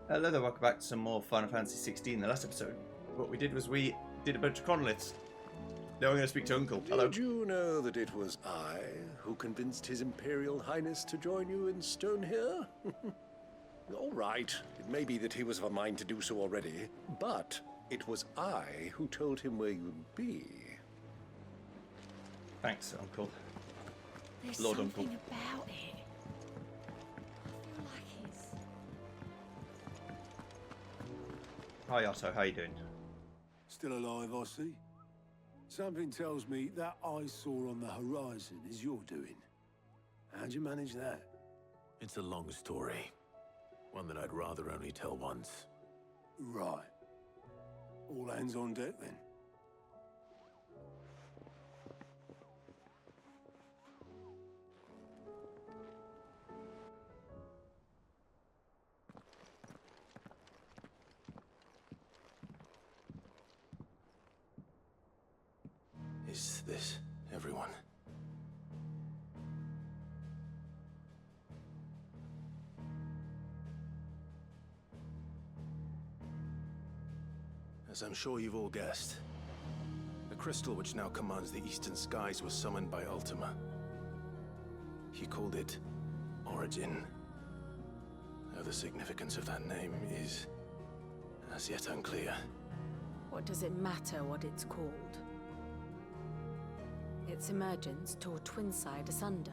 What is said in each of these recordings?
Hello there, welcome back to some more Final Fantasy XVI. In the last episode, what we did was we did a bunch of chronoliths. Now I'm going to speak to Uncle. Hello. Did you know that it was I who convinced His Imperial Highness to join you in stone here? All right, it may be that he was of a mind to do so already, but it was I who told him where you'd be. Thanks, Uncle. There's Lord something Uncle. about it. I feel like it's... Hi Otto, how you doing? Still alive, I see. Something tells me that eyesore on the horizon is your doing. How'd you manage that? It's a long story. One that I'd rather only tell once. Right. All hands on deck, then. Is this everyone? As I'm sure you've all guessed, the crystal which now commands the eastern skies was summoned by Ultima. He called it Origin. Though the significance of that name is as yet unclear. What does it matter what it's called? Its emergence tore Twinside asunder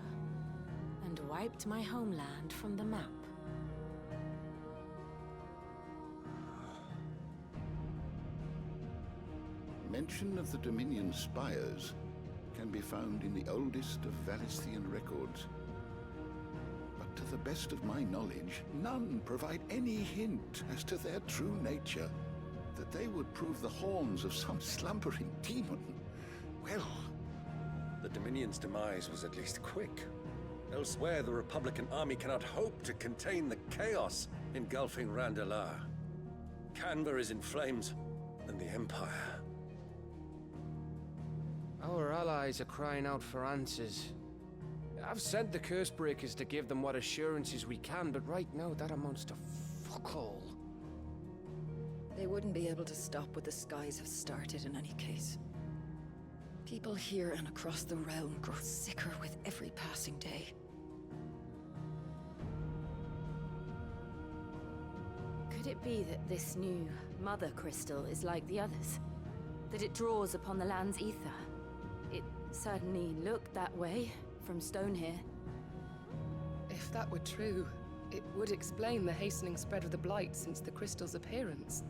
and wiped my homeland from the map. Mention of the Dominion spires can be found in the oldest of Valisthian records. But to the best of my knowledge, none provide any hint as to their true nature. That they would prove the horns of some slumbering demon. Well... The Dominion's demise was at least quick. Elsewhere, the Republican army cannot hope to contain the chaos engulfing Randalar. Canva is in flames, and the Empire... Our allies are crying out for answers. I've sent the Cursebreakers to give them what assurances we can, but right now that amounts to fuck all. They wouldn't be able to stop what the skies have started in any case. People here and across the realm grow sicker with every passing day. Could it be that this new Mother Crystal is like the others? That it draws upon the land's ether? It certainly looked that way from stone here. If that were true, it would explain the hastening spread of the Blight since the crystal's appearance.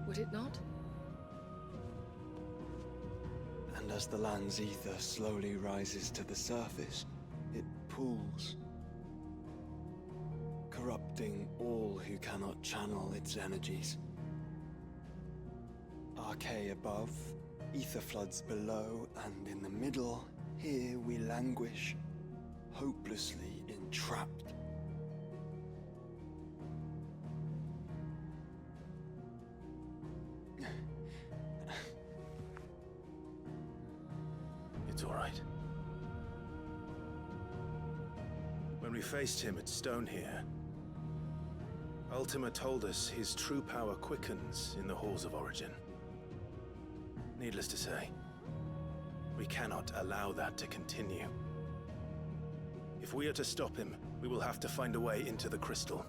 Would it not? And as the land's ether slowly rises to the surface, it pools, corrupting all who cannot channel its energies. Archay above, ether floods below, and in the middle, here we languish, hopelessly entrapped. It's all right. When we faced him at Stone here, Ultima told us his true power quickens in the halls of Origin. Needless to say, we cannot allow that to continue. If we are to stop him, we will have to find a way into the crystal.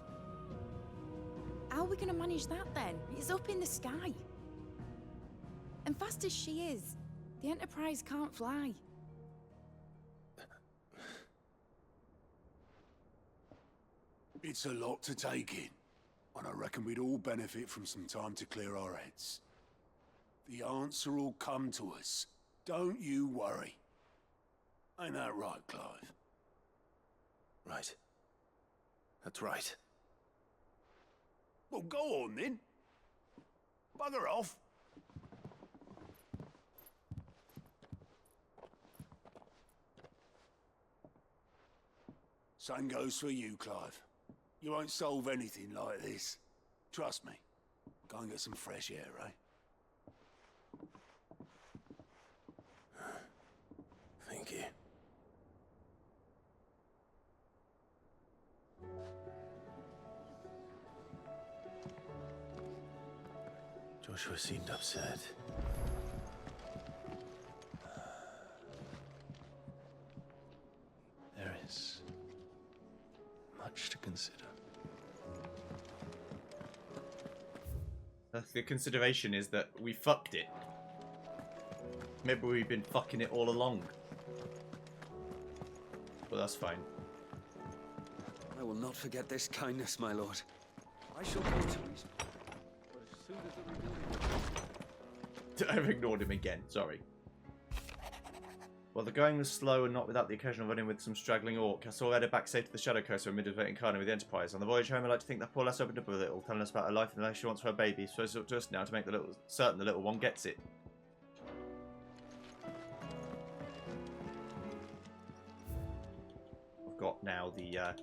How are we going to manage that then? It's up in the sky. And fast as she is, the Enterprise can't fly. It's a lot to take in, and I reckon we'd all benefit from some time to clear our heads. The answer will come to us. Don't you worry. Ain't that right, Clive? Right. That's right. Well, go on then. Bugger off. Same goes for you, Clive. You won't solve anything like this. Trust me. Go and get some fresh air, eh? Thank you. Joshua seemed upset. There is much to consider. The consideration is that we fucked it. Maybe we've been fucking it all along. But that's fine. I will not forget this kindness, my lord. I shall go to his... But as soon as the rebuilding... I've ignored him again, sorry. While the going was slow and not without the occasional run-in with some straggling orc, I saw her headed back safe to the Shadow Coast where Midway incarnate with the Enterprise. On the voyage home, I like to think that poor lass opened up a little, telling us about her life and the life she wants for her baby, so it's up to us now to make certain the little one gets it. I've got now the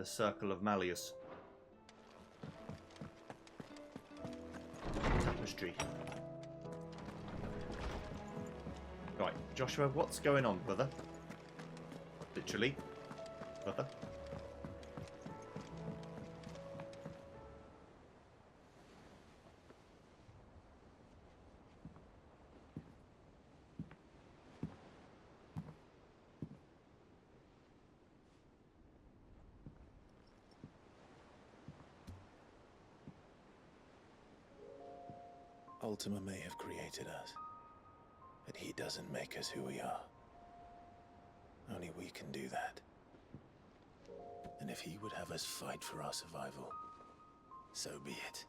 Circle of Malleus. Tapestry. Right, Joshua, what's going on, brother? Literally, brother. Ultima may have created us, but he doesn't make us who we are. Only we can do that. And if he would have us fight for our survival, so be it.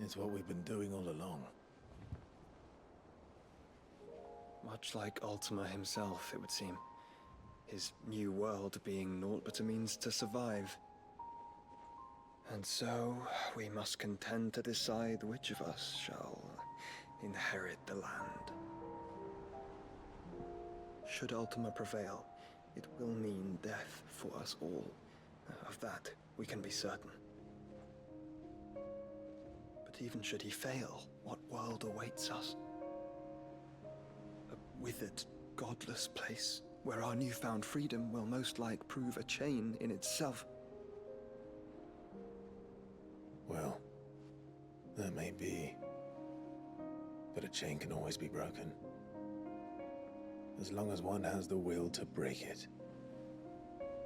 It's what we've been doing all along. Much like Ultima himself, it would seem. His new world being naught but a means to survive. And so, we must contend to decide which of us shall inherit the land. Should Ultima prevail, it will mean death for us all. Of that, we can be certain. But even should he fail, what world awaits us? A withered, godless place, where our newfound freedom will most like prove a chain in itself. Well, that may be. But a chain can always be broken. As long as one has the will to break it.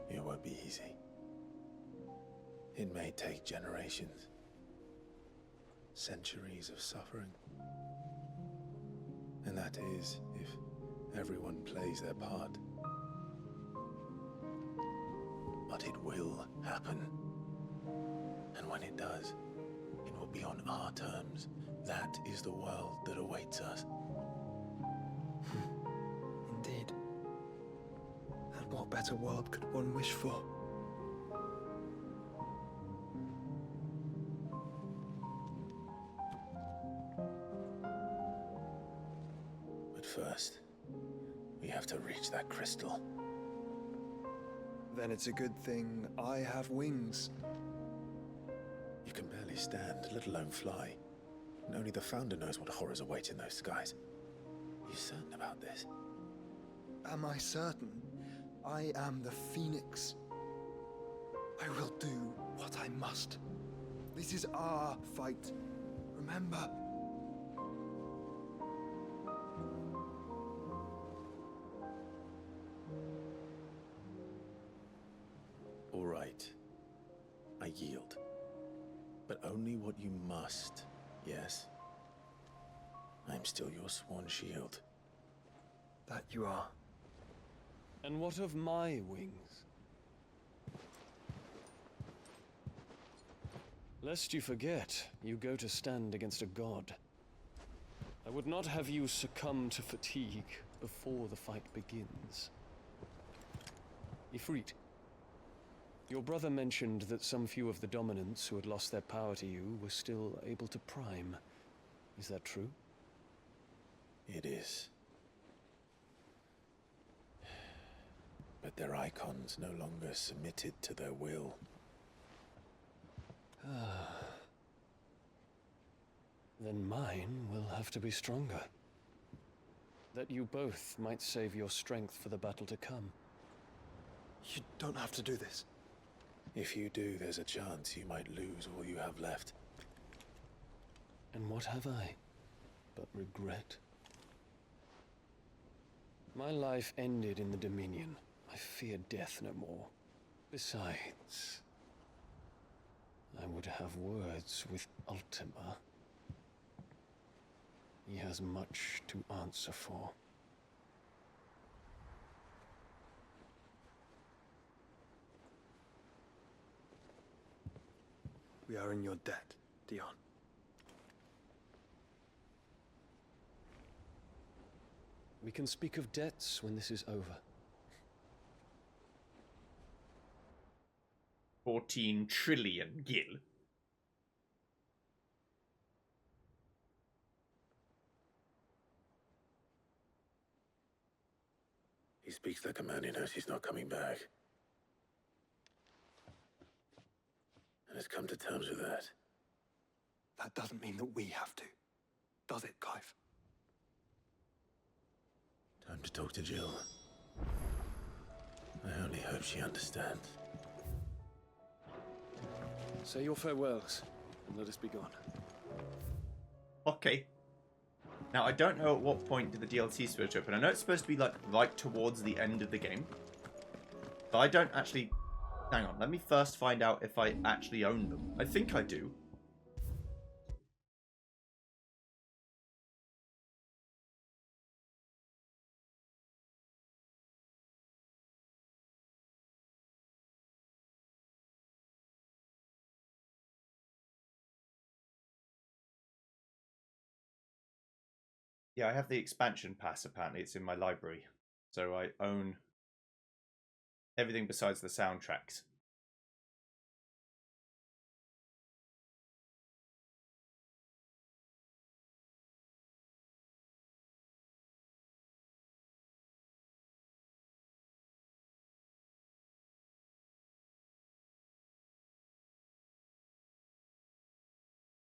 It won't be easy. It may take generations. Centuries of suffering. And that is if everyone plays their part. But it will happen. And when it does, it will be on our terms. That is the world that awaits us. Indeed. And what better world could one wish for? But first, we have to reach that crystal. Then it's a good thing I have wings. You can barely stand, let alone fly. And only the Founder knows what horrors await in those skies. Are you certain about this? Am I certain? I am the Phoenix. I will do what I must. This is our fight. Remember? All right. I yield. But only what you must, yes? I'm still your sworn shield. That you are. And what of my wings? Lest you forget, you go to stand against a god. I would not have you succumb to fatigue before the fight begins. Ifrit, your brother mentioned that some few of the dominants who had lost their power to you were still able to prime. Is that true? It is. But their icons no longer submitted to their will. Then mine will have to be stronger. That you both might save your strength for the battle to come. You don't have to do this. If you do, there's a chance you might lose all you have left. And what have I but regret? My life ended in the Dominion. I fear death no more. Besides, I would have words with Ultima. He has much to answer for. We are in your debt, Dion. We can speak of debts when this is over. 14 trillion gil. He speaks like a man who knows he's not coming back. And has come to terms with that. That doesn't mean that we have to, does it, Clive? Time to talk to Jill. I only hope she understands. Say your farewells, and let us be gone. Okay. Now, I don't know at what point did the DLC switch open. I know it's supposed to be, like, right towards the end of the game. But I don't actually... Hang on, let me first find out if I actually own them. I think I do. Yeah, I have the expansion pass, apparently. It's in my library. So I own everything besides the soundtracks.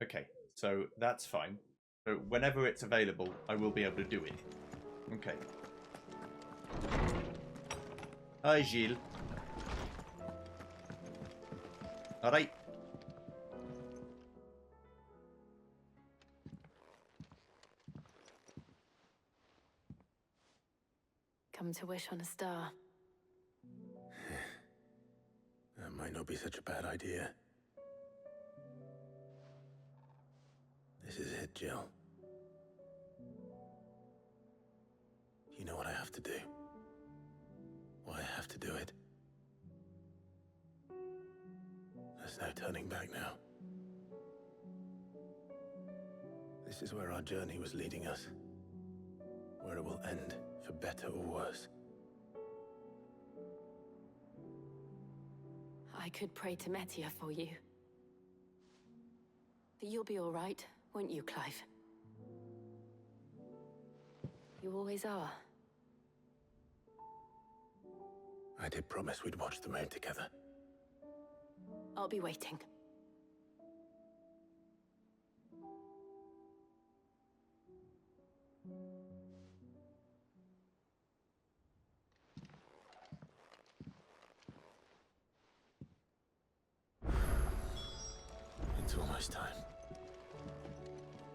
Okay, so that's fine. So whenever it's available, I will be able to do it. Okay. Hi, Gilles. Alright. Come to wish on a star. That might not be such a bad idea. This is it, Jill. You know what I have to do. Why I have to do it. There's no turning back now. This is where our journey was leading us. Where it will end, for better or worse. I could pray to Metia for you. But you'll be all right, won't you, Clive? You always are. I did promise we'd watch the moon together. I'll be waiting. It's almost time.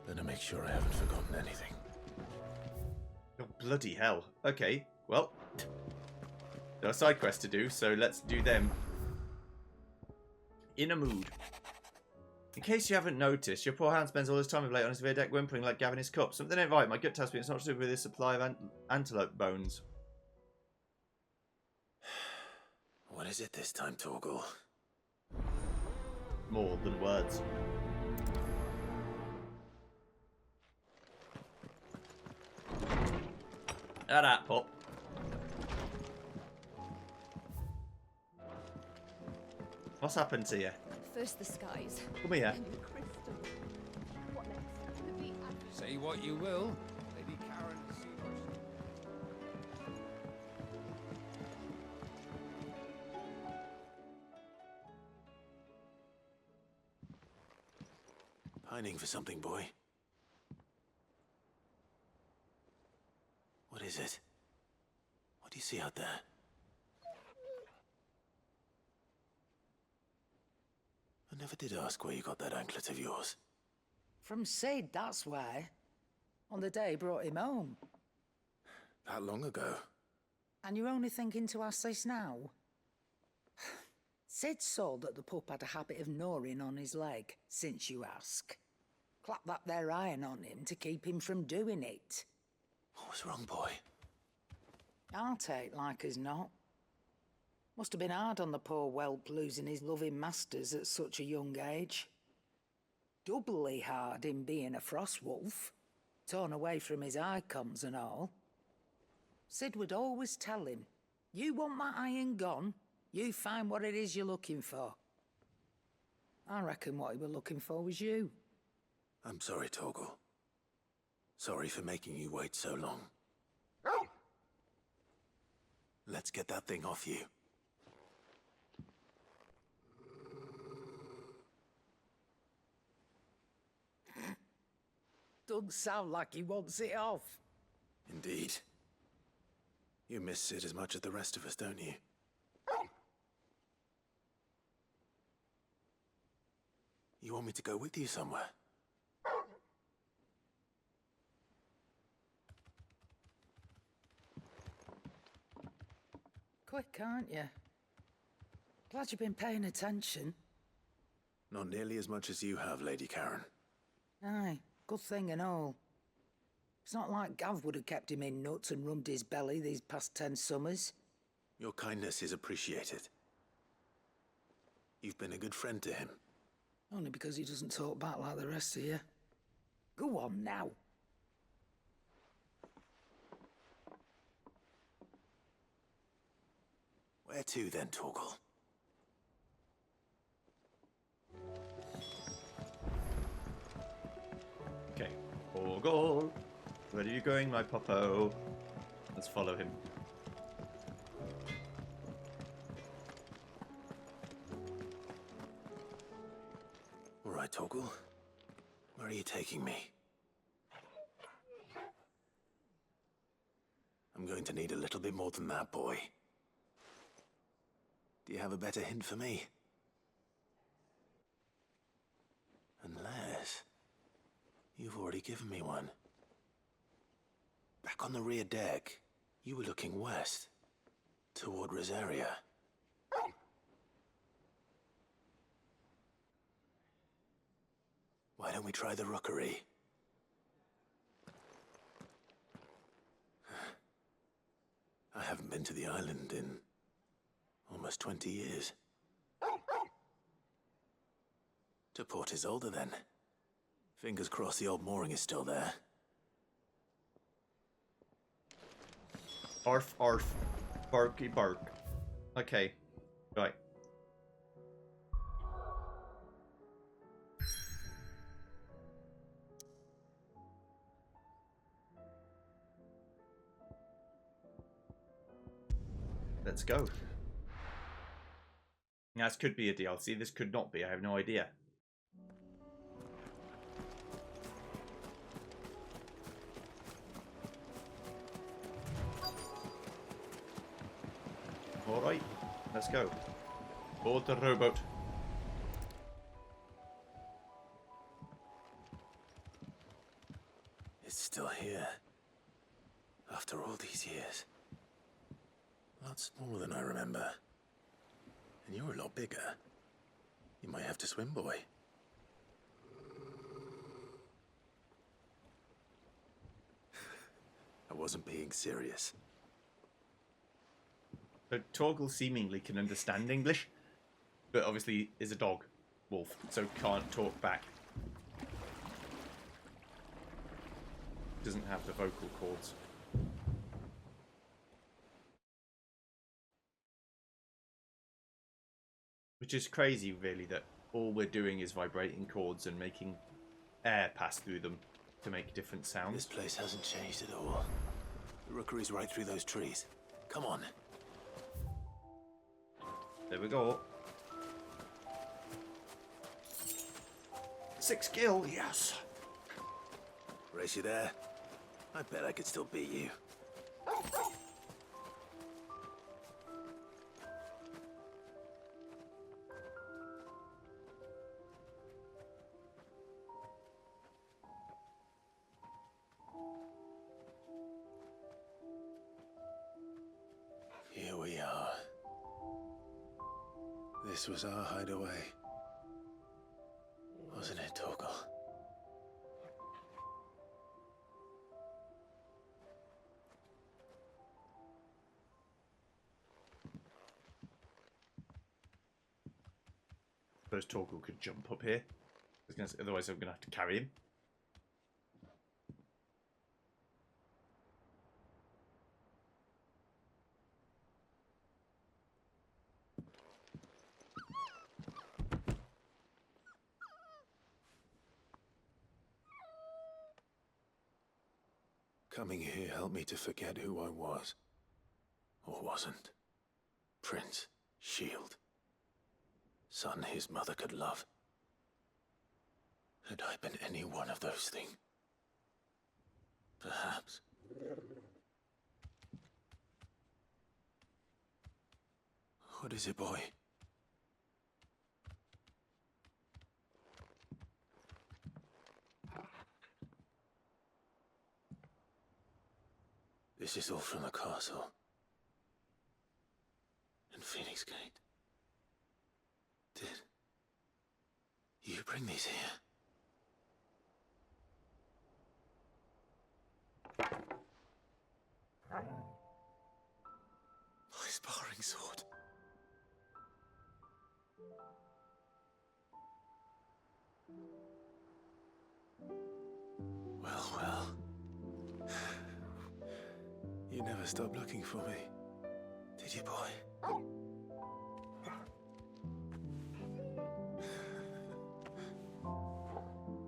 Better make sure I haven't forgotten anything. Oh, bloody hell. Okay, well, there are side quests to do, so let's do them. In a mood. In case you haven't noticed, your poor hand spends all his time of late on his rear deck whimpering like Gavin his cup. Something ain't right. My gut tells me it's not to do with his supply of antelope bones. What is it this time, Torgal? More than words. That pop. What's happened to you? First the skies. Come here. Then the crystal. What next? The beat. Say what you will, Lady Karen Seabush. Pining for something, boy. What is it? What do you see out there? I never did ask where you got that anklet of yours. From Sid, that's why. On the day he brought him home. That long ago? And you're only thinking to ask this now? Sid saw that the pup had a habit of gnawing on his leg, since you ask. Clap that there iron on him to keep him from doing it. What was wrong, boy? I'll take like as not. Must have been hard on the poor whelp losing his loving masters at such a young age. Doubly hard in being a frost wolf, torn away from his icons and all. Sid would always tell him, you want that iron gone, you find what it is you're looking for. I reckon what he were looking for was you. I'm sorry, Torgal. Sorry for making you wait so long. Let's get that thing off you. Doesn't sound like he wants it off. Indeed. You miss Sid as much as the rest of us, don't you? You want me to go with you somewhere? Quick, aren't you? Glad you've been paying attention. Not nearly as much as you have, Lady Karen. Aye, good thing and all. It's not like Gav would have kept him in nuts and rubbed his belly these past 10 summers. Your kindness is appreciated. You've been a good friend to him. Only because he doesn't talk back like the rest of you. Go on now. Where to then, Torgal? Okay. Torgal. Where are you going, my popo? Let's follow him. All right, Torgal. Where are you taking me? I'm going to need a little bit more than that, boy. Do you have a better hint for me? Unless you've already given me one. Back on the rear deck, you were looking west, toward Rosaria. Why don't we try the rookery? I haven't been to the island in almost 20 years. To Port Isolde, then. Fingers crossed the old mooring is still there. Arf, arf. Barky bark. Okay. Right. Let's go. Now, this could be a DLC. This could not be. I have no idea. Alright, let's go. Board the rowboat. It's still here. After all these years. A lot smaller than I remember. And you're a lot bigger. You might have to swim, boy. I wasn't being serious. So Torgal seemingly can understand English, but obviously is a dog wolf, so can't talk back. Doesn't have the vocal cords. Which is crazy, really, that all we're doing is vibrating chords and making air pass through them to make different sounds. This place hasn't changed at all. The rookery's right through those trees. Come on. There we go. 6 kill, yes. Race you there? I bet I could still beat you. This was our hideaway. Wasn't it, Torgal? Suppose Torgal could jump up here. Otherwise I'm going to have to carry him. Coming here helped me to forget who I was. Or wasn't. Prince, shield. Son his mother could love. Had I been any one of those things? Perhaps. What is it, boy? This is all from the castle. And Phoenix Gate. Did you bring these here? My sparring sword. Well. You never stopped looking for me, did you, boy?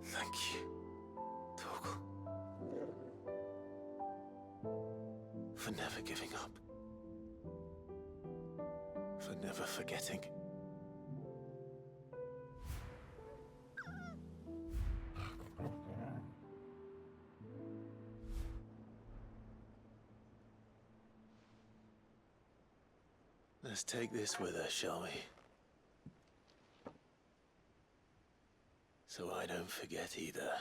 Thank you, Torgal. For never giving up. For never forgetting. Let's take this with us, shall we? So I don't forget either.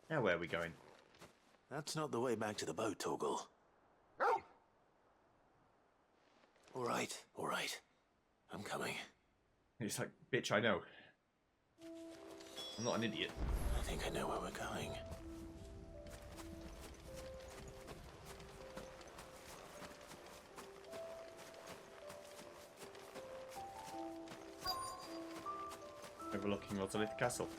Now where are we going? That's not the way back to the boat, Torgal. All right. I'm coming. He's like, bitch, I know. I'm not an idiot. I think I know where we're going. Overlooking Ozolith Castle.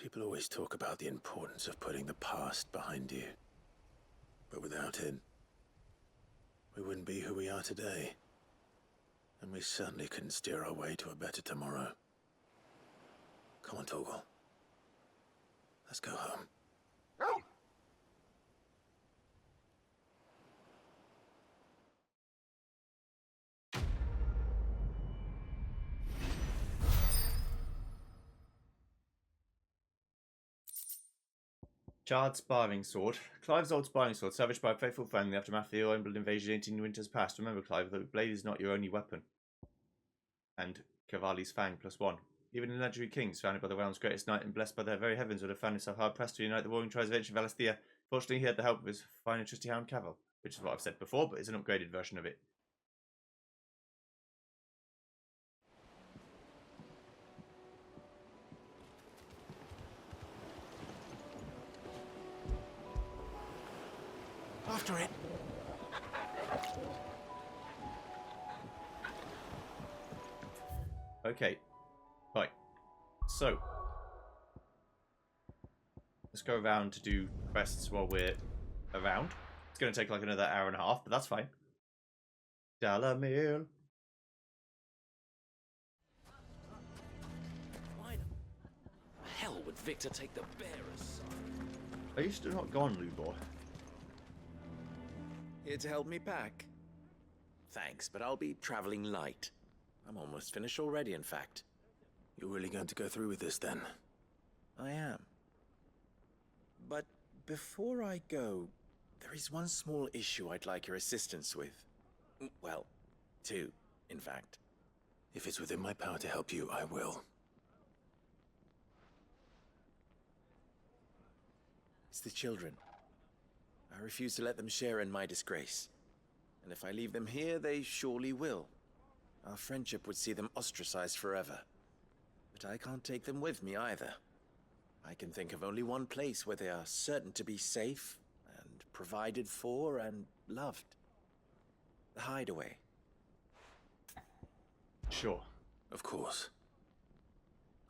People always talk about the importance of putting the past behind you. But without it, we wouldn't be who we are today. And we certainly couldn't steer our way to a better tomorrow. Come on, Torgal. Let's go home. Charred sparring sword. Clive's old sparring sword, savaged by a faithful friend in the aftermath of the Oilblood invasion 18 winters past. Remember, Clive, the blade is not your only weapon. And Cavalli's fang +1. Even the legendary kings, founded by the realm's greatest knight and blessed by their very heavens, would have found himself hard-pressed to unite the warring tribes of ancient Valisthea. Fortunately, he had the help of his fine and trusty hound Cavil, which is what I've said before, but it's an upgraded version of it. After it. Okay. Right. So. Let's go around to do quests while we're around. It's going to take like another hour and a half, but that's fine. Dalamir. Why the hell would Victor take the bearer's side? Are you still not gone, Lubor? Here to help me pack? Thanks, but I'll be traveling light. I'm almost finished already, in fact. You're really going to go through with this, then? I am. But before I go, there is one small issue I'd like your assistance with. Well, two, in fact. If it's within my power to help you, I will. It's the children. I refuse to let them share in my disgrace. And if I leave them here, they surely will. Our friendship would see them ostracized forever. But I can't take them with me either. I can think of only one place where they are certain to be safe, and provided for, and loved. The Hideaway. Sure. Of course.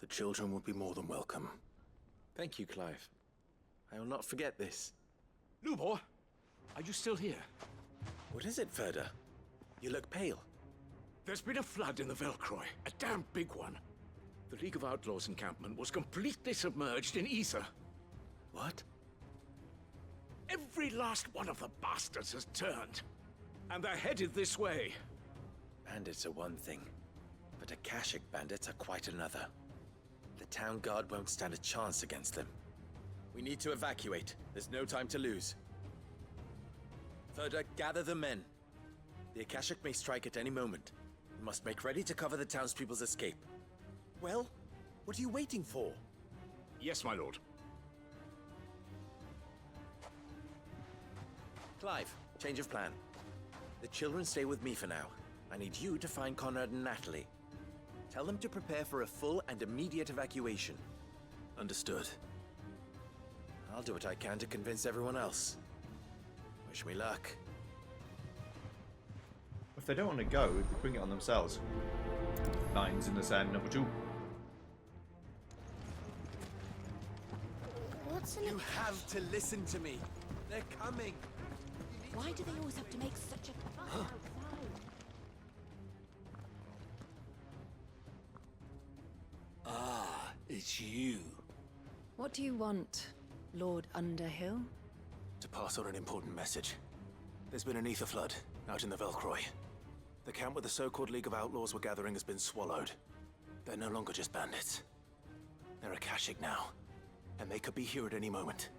The children would be more than welcome. Thank you, Clive. I will not forget this. Lubor, are you still here? What is it, Ferda? You look pale. There's been a flood in the Velcroy, a damn big one. The League of Outlaws encampment was completely submerged in ether. What? Every last one of the bastards has turned. And they're headed this way. Bandits are one thing, but Akashic bandits are quite another. The town guard won't stand a chance against them. We need to evacuate. There's no time to lose. Ferda, gather the men. The Akashic may strike at any moment. We must make ready to cover the townspeople's escape. Well, what are you waiting for? Yes, my lord. Clive, change of plan. The children stay with me for now. I need you to find Conrad and Natalie. Tell them to prepare for a full and immediate evacuation. Understood. I'll do what I can to convince everyone else. Wish me luck. If they don't want to go, they bring it on themselves. Lines in the sand, number 2. What's an You have to listen to me. They're coming. Why do they always have to make such a fuss outside? Ah, it's you. What do you want, Lord Underhill? To pass on an important message. There's been an ether flood out in the Velcroy. The camp where the so-called League of Outlaws were gathering has been swallowed. They're no longer just bandits. They're Akashic now, and they could be here at any moment.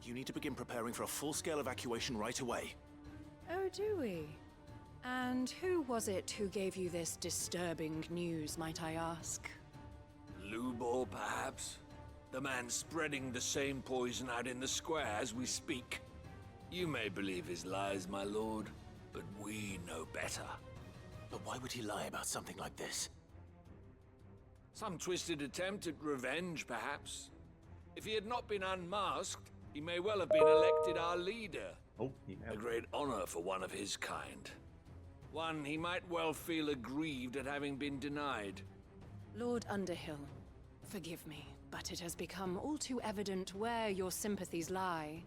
You need to begin preparing for a full-scale evacuation right away. Oh, do we? And who was it who gave you this disturbing news, might I ask? Lubor, perhaps? The man spreading the same poison out in the square as we speak. You may believe his lies, my lord, but we know better. But why would he lie about something like this? Some twisted attempt at revenge, perhaps. If he had not been unmasked, he may well have been elected our leader. Oh, yeah. A great honor for one of his kind. One he might well feel aggrieved at having been denied. Lord Underhill, forgive me, but it has become all too evident where your sympathies lie.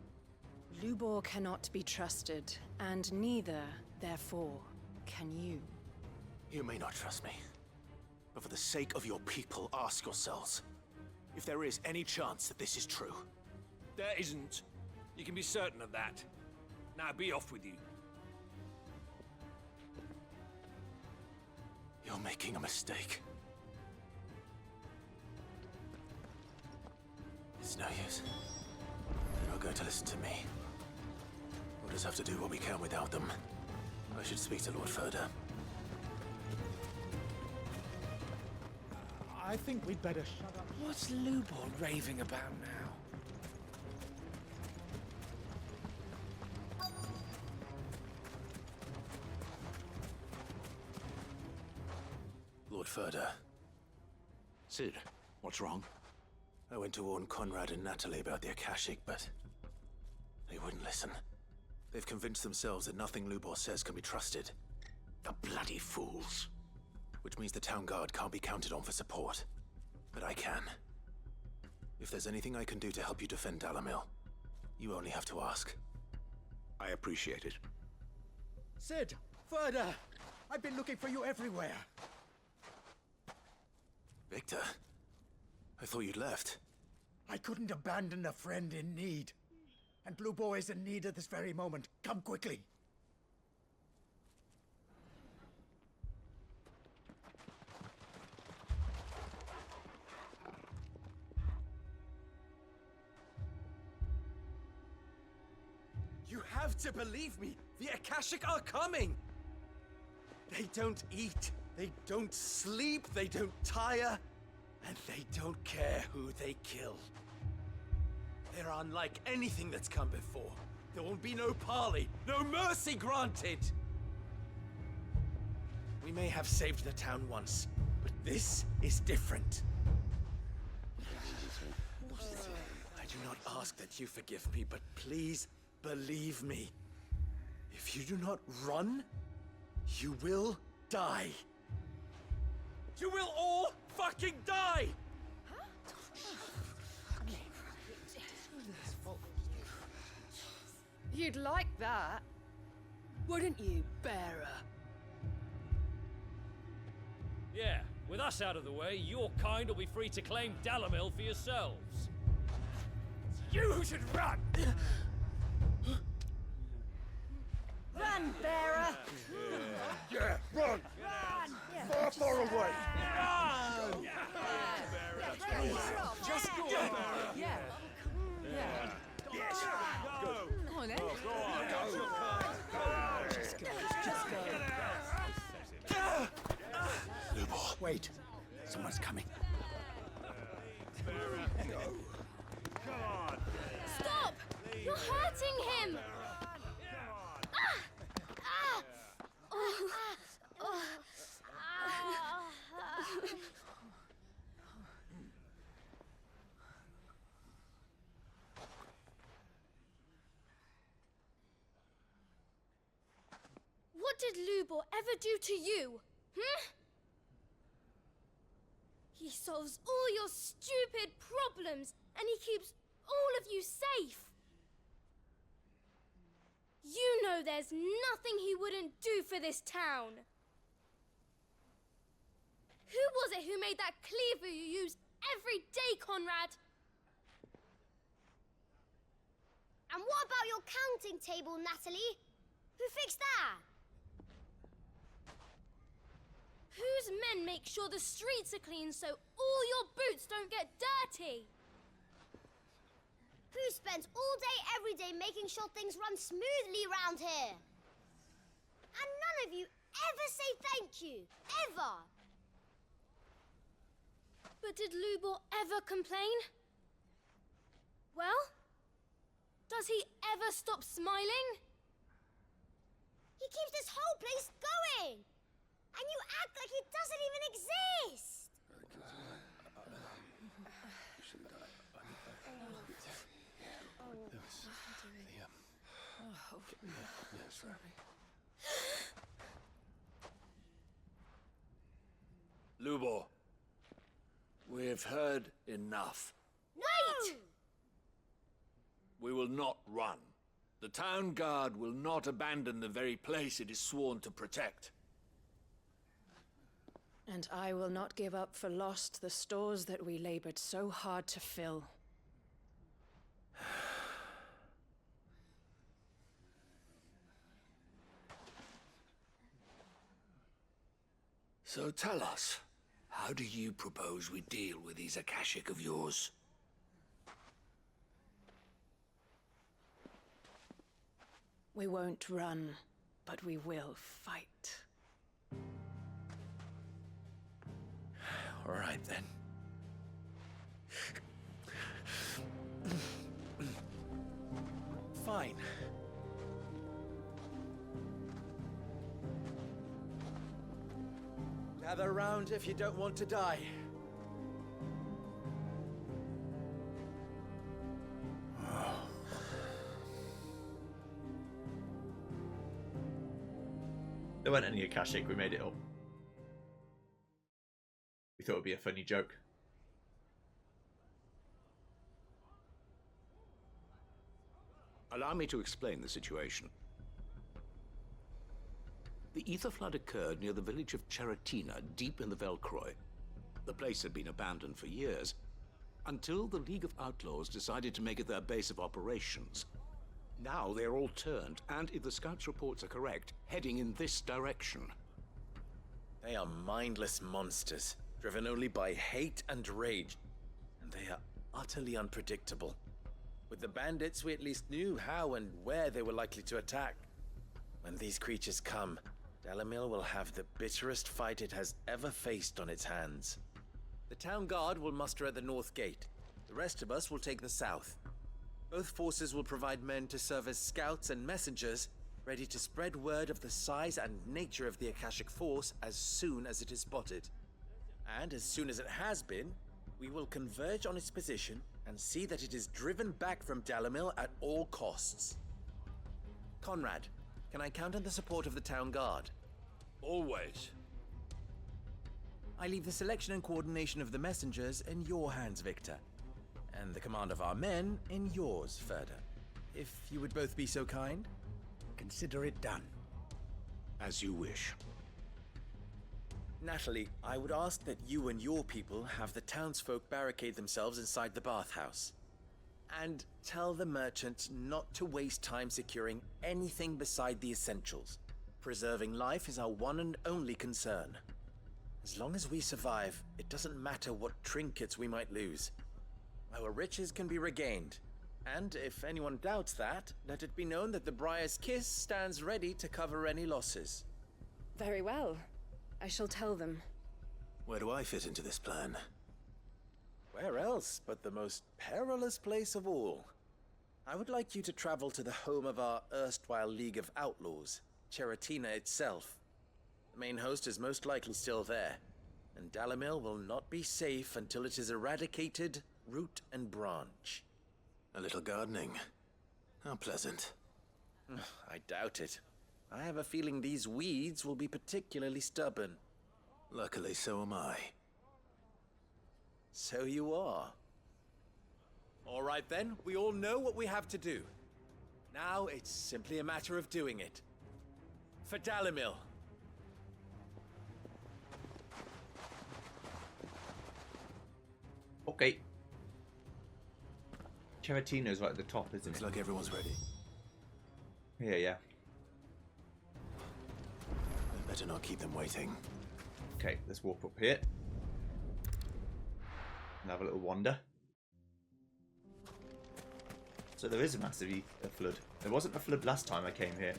Lubor cannot be trusted, and neither, therefore, can you. You may not trust me, but for the sake of your people, ask yourselves if there is any chance that this is true. There isn't. You can be certain of that. Now be off with you. You're making a mistake. It's no use. They're not going to listen to me. We'll just have to do what we can without them. I should speak to Lord Ferda. I think we'd better shut up. What's Lubor raving about now? Lord Ferda. Sid, what's wrong? I went to warn Conrad and Natalie about the Akashic, but they wouldn't listen. They've convinced themselves that nothing Lubor says can be trusted. The bloody fools. Which means the town guard can't be counted on for support. But I can. If there's anything I can do to help you defend Dalamil, you only have to ask. I appreciate it. Sid! Ferda! I've been looking for you everywhere. Victor? I thought you'd left. I couldn't abandon a friend in need. and Blue Boar is in need at this very moment. Come quickly. You have to believe me! The Akashic are coming! They don't eat, they don't sleep, they don't tire, and they don't care who they kill. They're unlike anything that's come before. There won't be no parley, no mercy granted! We may have saved the town once, but this is different. I do not ask that you forgive me, but please believe me. If you do not run, you will die. You will all fucking die! You'd like that, wouldn't you, bearer? Yeah, with us out of the way, your kind will be free to claim Dalamil for yourselves. You who should run! Run, bearer! Yeah, run! Far, far away! Run! Just go. Yeah. Yes, Go! Come on, then. Go on! Just go. Lubor, wait. Someone's coming. Stop! You're hurting him! What did Lubor ever do to you? He solves all your stupid problems, and he keeps all of you safe. You know there's nothing he wouldn't do for this town. Who was it who made that cleaver you use every day, Conrad? And what about your counting table, Natalie? Who fixed that? Whose men make sure the streets are clean so all your boots don't get dirty? Who spends all day, every day making sure things run smoothly round here? And none of you ever say thank you, ever. But did Lubor ever complain? Well, does he ever stop smiling? He keeps this whole place going. And you act like it doesn't even exist. Lubor, we've heard enough. Wait! We will not run. The town guard will not abandon the very place it is sworn to protect. And I will not give up for lost the stores that we labored so hard to fill. So tell us, how do you propose we deal with these Akashic of yours? We won't run, but we will fight. All right, then. Fine. Gather round if you don't want to die. There weren't any Akashic, we made it up. We thought it would be a funny joke. Allow me to explain the situation. The ether flood occurred near the village of Charatina, deep in the Velcroy. The place had been abandoned for years, until the League of Outlaws decided to make it their base of operations. Now they're all turned, and if the scouts' reports are correct, heading in this direction. They are mindless monsters, driven only by hate and rage, and they are utterly unpredictable. With the bandits, we at least knew how and where they were likely to attack. When these creatures come, Dalamil will have the bitterest fight it has ever faced on its hands. The town guard will muster at the north gate. The rest of us will take the south. Both forces will provide men to serve as scouts and messengers, ready to spread word of the size and nature of the Akashic Force as soon as it is spotted. And as soon as it has been, we will converge on its position and see that it is driven back from Dalamil at all costs. Conrad, can I count on the support of the town guard? Always. I leave the selection and coordination of the messengers in your hands, Victor. And the command of our men in yours, Ferda. If you would both be so kind. Consider it done. As you wish. Natalie, I would ask that you and your people have the townsfolk barricade themselves inside the bathhouse. And tell the merchants not to waste time securing anything beside the essentials. Preserving life is our one and only concern. As long as we survive, it doesn't matter what trinkets we might lose. Our riches can be regained. And if anyone doubts that, let it be known that the Briar's Kiss stands ready to cover any losses. Very well. I shall tell them. Where do I fit into this plan? Where else but the most perilous place of all? I would like you to travel to the home of our erstwhile League of Outlaws, Cheratina itself. The main host is most likely still there, and Dalamil will not be safe until it is eradicated root and branch. A little gardening. How pleasant. I doubt it. I have a feeling these weeds will be particularly stubborn. Luckily, so am I. So you are. All right then, we all know what we have to do. Now it's simply a matter of doing it. For Dalamil. Okay. Cheratino's right at the top, isn't Looks it? like everyone's ready. Yeah. I'd better not keep them waiting. Okay, let's walk up here. And have a little wander. So there is a massive flood. There wasn't a flood last time I came here.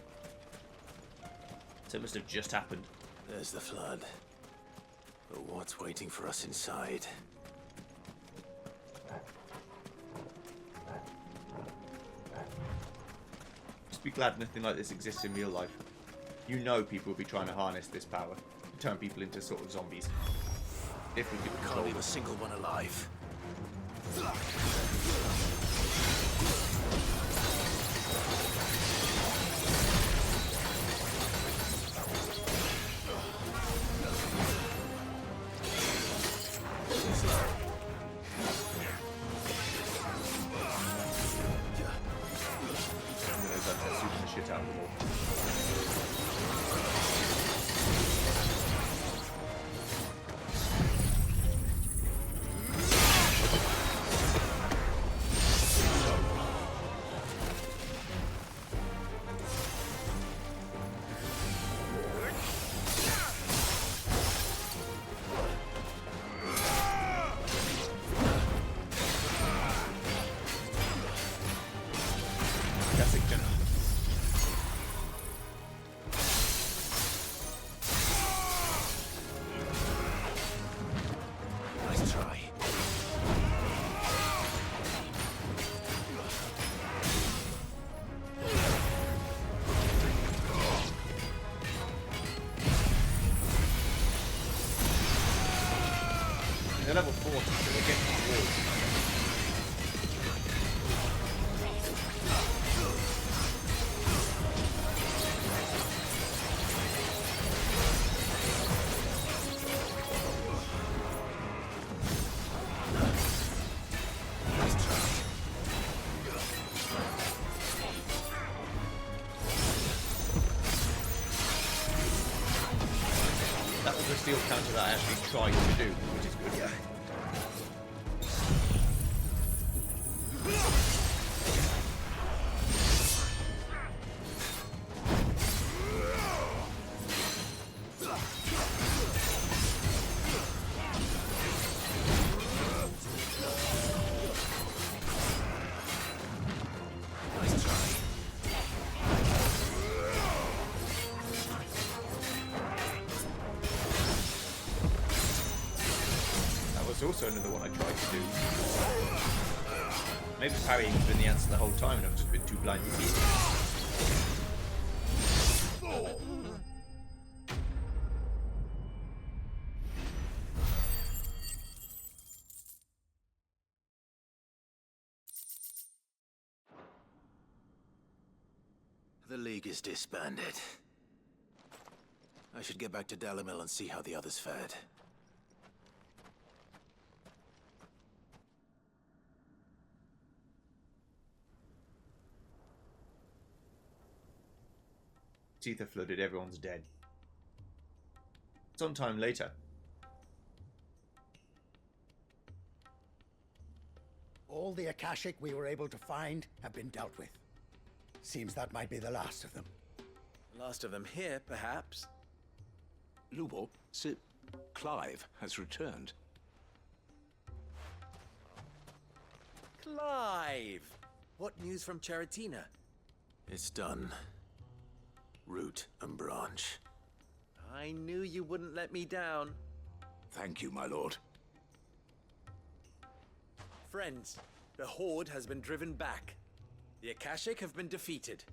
So it must have just happened. There's the flood. But what's waiting for us inside? Just be glad nothing like this exists in real life. You know people will be trying to harness this power to turn people into sort of zombies. If we could Can't leave a single one alive. Shit out of the wall. Classic general. Nice try. They're level 40, so they're getting to the walls. That was a steel counter that I actually tried to do, which is good. That's also another one I tried to do. Maybe parrying has been the answer the whole time and I've just been too blind to see it. The League is disbanded. I should get back to Dalimil and see how the others fared. Teeth are flooded, everyone's dead. Sometime later. All the Akashic we were able to find have been dealt with. Seems that might be the last of them. Last of them here, perhaps. Lubor, Sir Clive has returned. Clive! What news from Charatina? It's done. Root and branch. I knew you wouldn't let me down. Thank you, my lord. Friends, the Horde has been driven back. The Akashic have been defeated.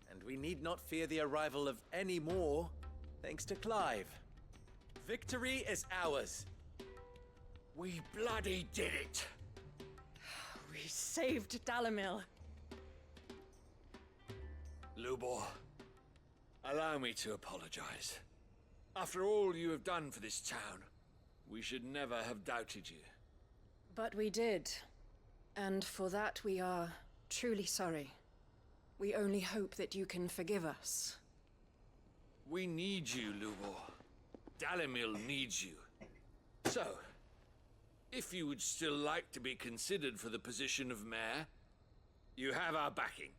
And we need not fear the arrival of any more, thanks to Clive. Victory is ours. We bloody did it! We saved Dalimil. Lubor, allow me to apologize. After all you have done for this town, we should never have doubted you. But we did. And for that we are truly sorry. We only hope that you can forgive us. We need you, Lubor. Dalimil needs you. So, if you would still like to be considered for the position of mayor, you have our backing.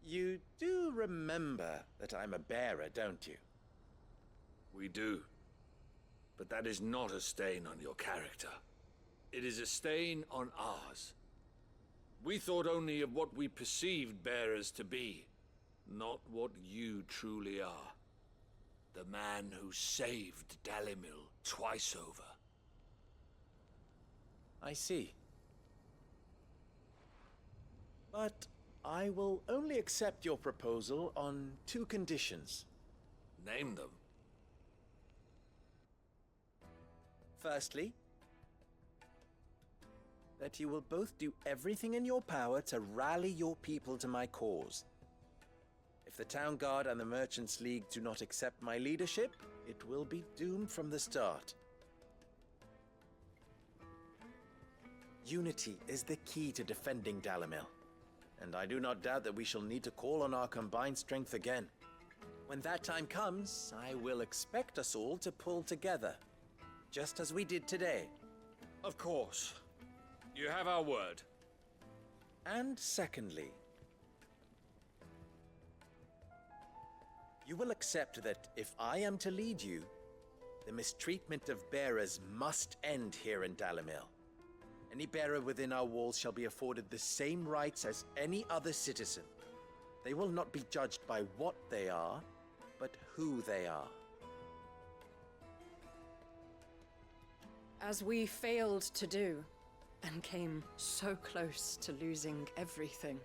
You do remember that I'm a bearer, don't you? We do. But that is not a stain on your character. It is a stain on ours. We thought only of what we perceived bearers to be, not what you truly are. The man who saved Dalimil twice over. I see. But I will only accept your proposal on 2 conditions. Name them. Firstly, that you will both do everything in your power to rally your people to my cause. If the Town Guard and the Merchants League do not accept my leadership, it will be doomed from the start. Unity is the key to defending Dalimil, and I do not doubt that we shall need to call on our combined strength again. When that time comes, I will expect us all to pull together, just as we did today. Of course. You have our word. And secondly, you will accept that if I am to lead you, the mistreatment of bearers must end here in Dalimil. Any bearer within our walls shall be afforded the same rights as any other citizen. They will not be judged by what they are, but who they are. As we failed to do, and came so close to losing everything.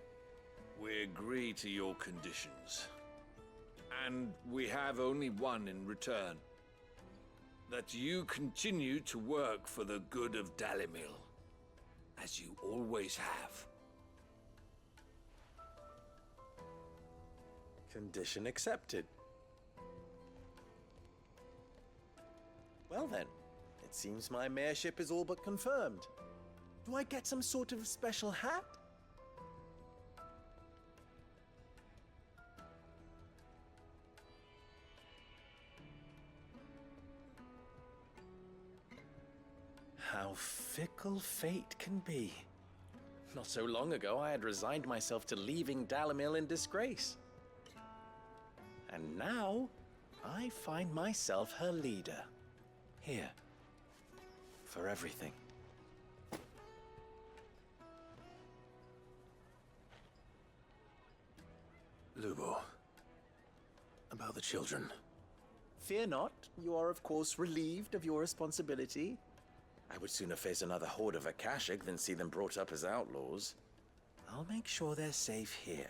We agree to your conditions. And we have only one in return. That you continue to work for the good of Dalimil, as you always have. Condition accepted. Well then, it seems my mayorship is all but confirmed. Do I get some sort of special hat? How fickle fate can be. Not so long ago, I had resigned myself to leaving Dalimil in disgrace. And now, I find myself her leader. Here. For everything. Lubo, about the children. Fear not. You are, of course, relieved of your responsibility. I would sooner face another horde of Akashic than see them brought up as outlaws. I'll make sure they're safe here.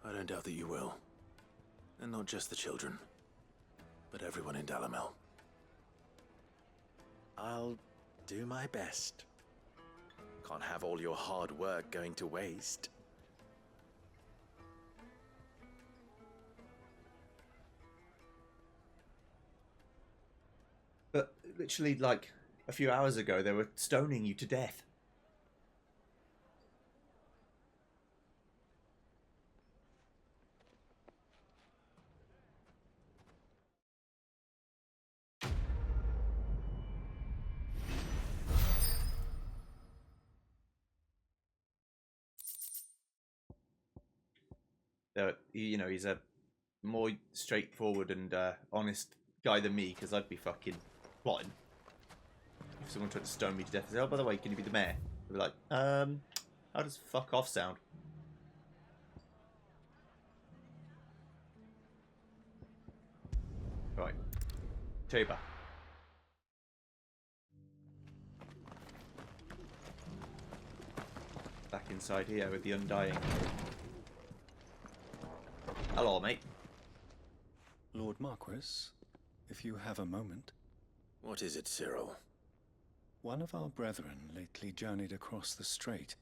I don't doubt that you will. And not just the children, but everyone in Dalamel. I'll do my best. Can't have all your hard work going to waste. But literally, like, a few hours ago, they were stoning you to death. You know, he's a more straightforward and honest guy than me, because I'd be fucking plotting. If someone tried to stone me to death, I'd say, oh, by the way, can you be the mayor? I'd be like, how does fuck off sound? Right. Tuba. Back inside here with the Undying. Hello, mate. Lord Marquis, if you have a moment. What is it, Cyril? One of our brethren lately journeyed across the strait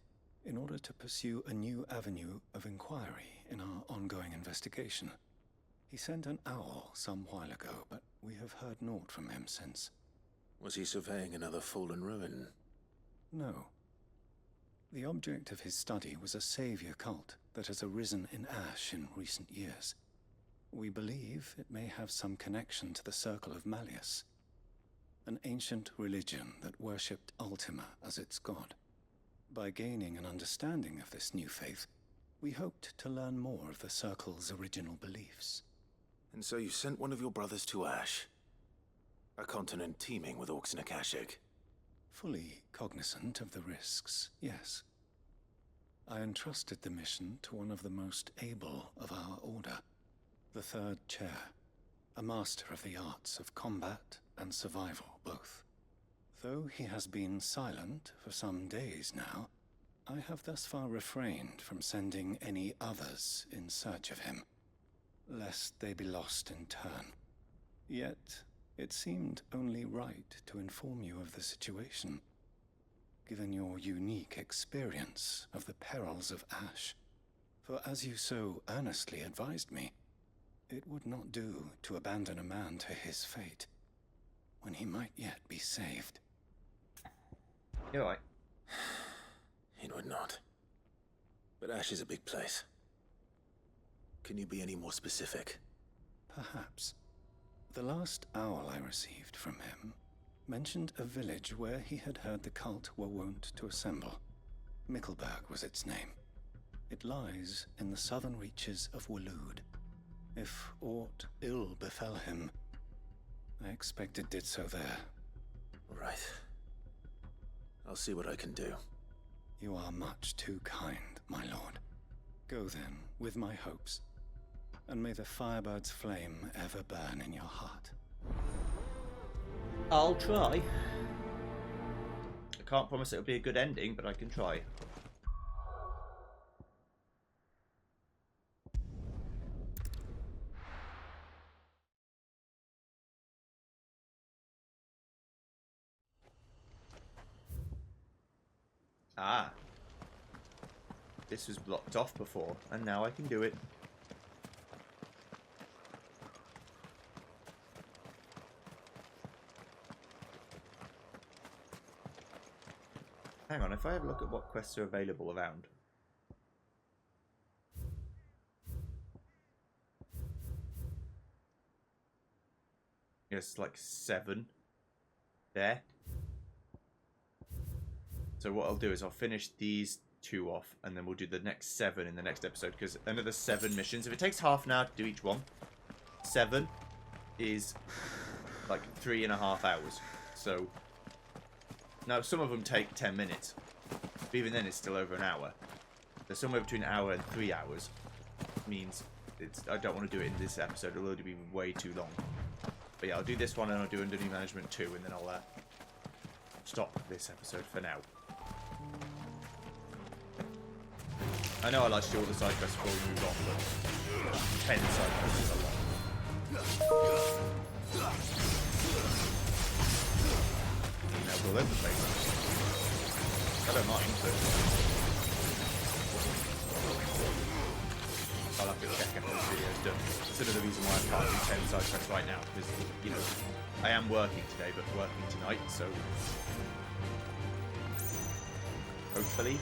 in order to pursue a new avenue of inquiry in our ongoing investigation. He sent an owl some while ago, but we have heard naught from him since. Was he surveying another fallen ruin? No. The object of his study was a savior cult that has arisen in Ash in recent years. We believe it may have some connection to the Circle of Malleus, an ancient religion that worshipped Ultima as its god. By gaining an understanding of this new faith, we hoped to learn more of the Circle's original beliefs. And so you sent one of your brothers to Ash, a continent teeming with orcs and Akashic. Fully cognizant of the risks, yes. I entrusted the mission to one of the most able of our order, the Third Chair, a master of the arts of combat and survival both. Though he has been silent for some days now, I have thus far refrained from sending any others in search of him, lest they be lost in turn. Yet, it seemed only right to inform you of the situation, given your unique experience of the perils of Ash. For as you so earnestly advised me, it would not do to abandon a man to his fate, when he might yet be saved. You're right. It would not. But Ash is a big place. Can you be any more specific? Perhaps. The last owl I received from him mentioned a village where he had heard the cult were wont to assemble. Mickleburg was its name. It lies in the southern reaches of Waloed. If aught ill befell him, I expect it did so there. Right. I'll see what I can do. You are much too kind, my lord. Go then, with my hopes, and may the Firebird's flame ever burn in your heart. I'll try. I can't promise it'll be a good ending, but I can try. Ah. This was blocked off before, and now I can do it. Hang on, if I have a look at what quests are available around. Yes, like 7 there. So what I'll do is I'll finish these 2 off, and then we'll do the next 7 in the next episode, because another 7 missions. If it takes half an hour to do each one, 7 is like 3.5 hours. So now some of them take 10 minutes, but even then it's still over an hour. So somewhere between an hour and 3 hours means I don't want to do it in this episode. It'll already be way too long. But yeah, I'll do this one and I'll do Under New Management 2, and then I'll stop this episode for now. I know I like to do all the side quests before we move on, but 10 side quests is a lot. Emails all over the place. I don't mind, but I'll have to check after this video's done. That's another reason why I can't do 10 side quests right now, because, you know, I am working today, but working tonight, so hopefully.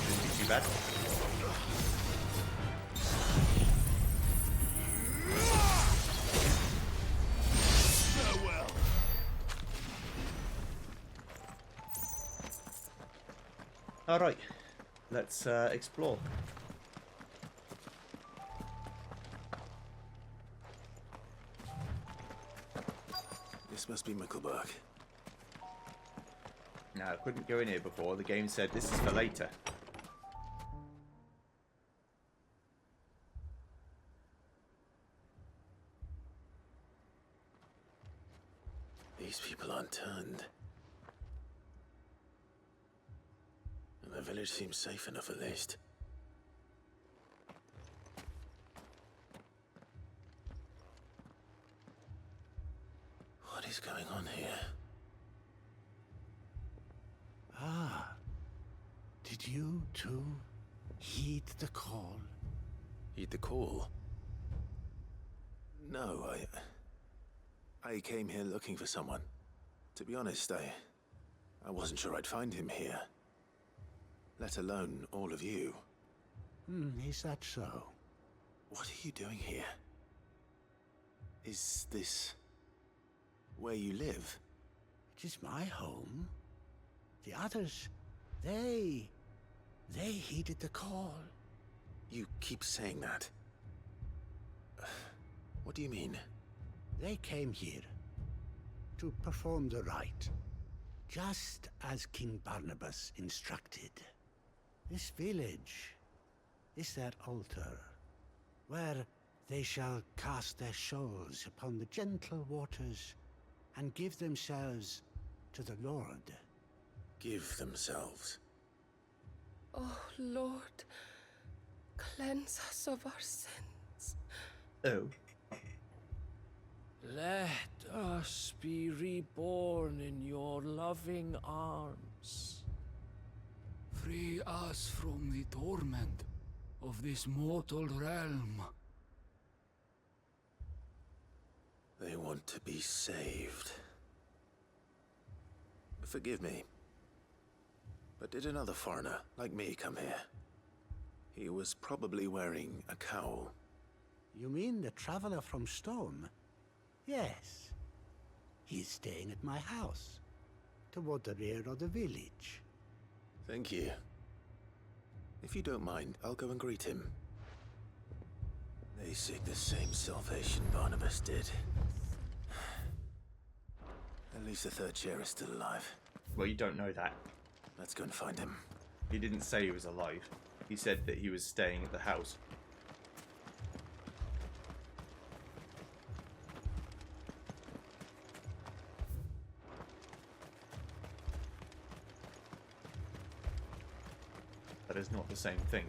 Shouldn't be too bad. Alright, let's explore. This must be Mickleburg. No, I couldn't go in here before. The game said this is for later. These people aren't turned. And the village seems safe enough at least. What is going on here? Ah, did you too heed the call? Heed the call? No, I came here looking for someone. To be honest, I wasn't sure I'd find him here. Let alone all of you. Is that so? What are you doing here? Is this where you live? It is my home. The others, they heeded the call. You keep saying that. What do you mean? They came here to perform the rite, just as King Barnabas instructed. This village is their altar, where they shall cast their souls upon the gentle waters and give themselves to the Lord. Give themselves? Oh, Lord, cleanse us of our sins. Oh. Let us be reborn in your loving arms. Free us from the torment of this mortal realm. They want to be saved. Forgive me, but did another foreigner like me come here? He was probably wearing a cowl. You mean the traveler from Stone? Yes. He's staying at my house, toward the rear of the village. Thank you. If you don't mind, I'll go and greet him. They seek the same salvation Barnabas did. At least the third chair is still alive. Well, you don't know that. Let's go and find him. He didn't say he was alive. He said that he was staying at the house. That is not the same thing.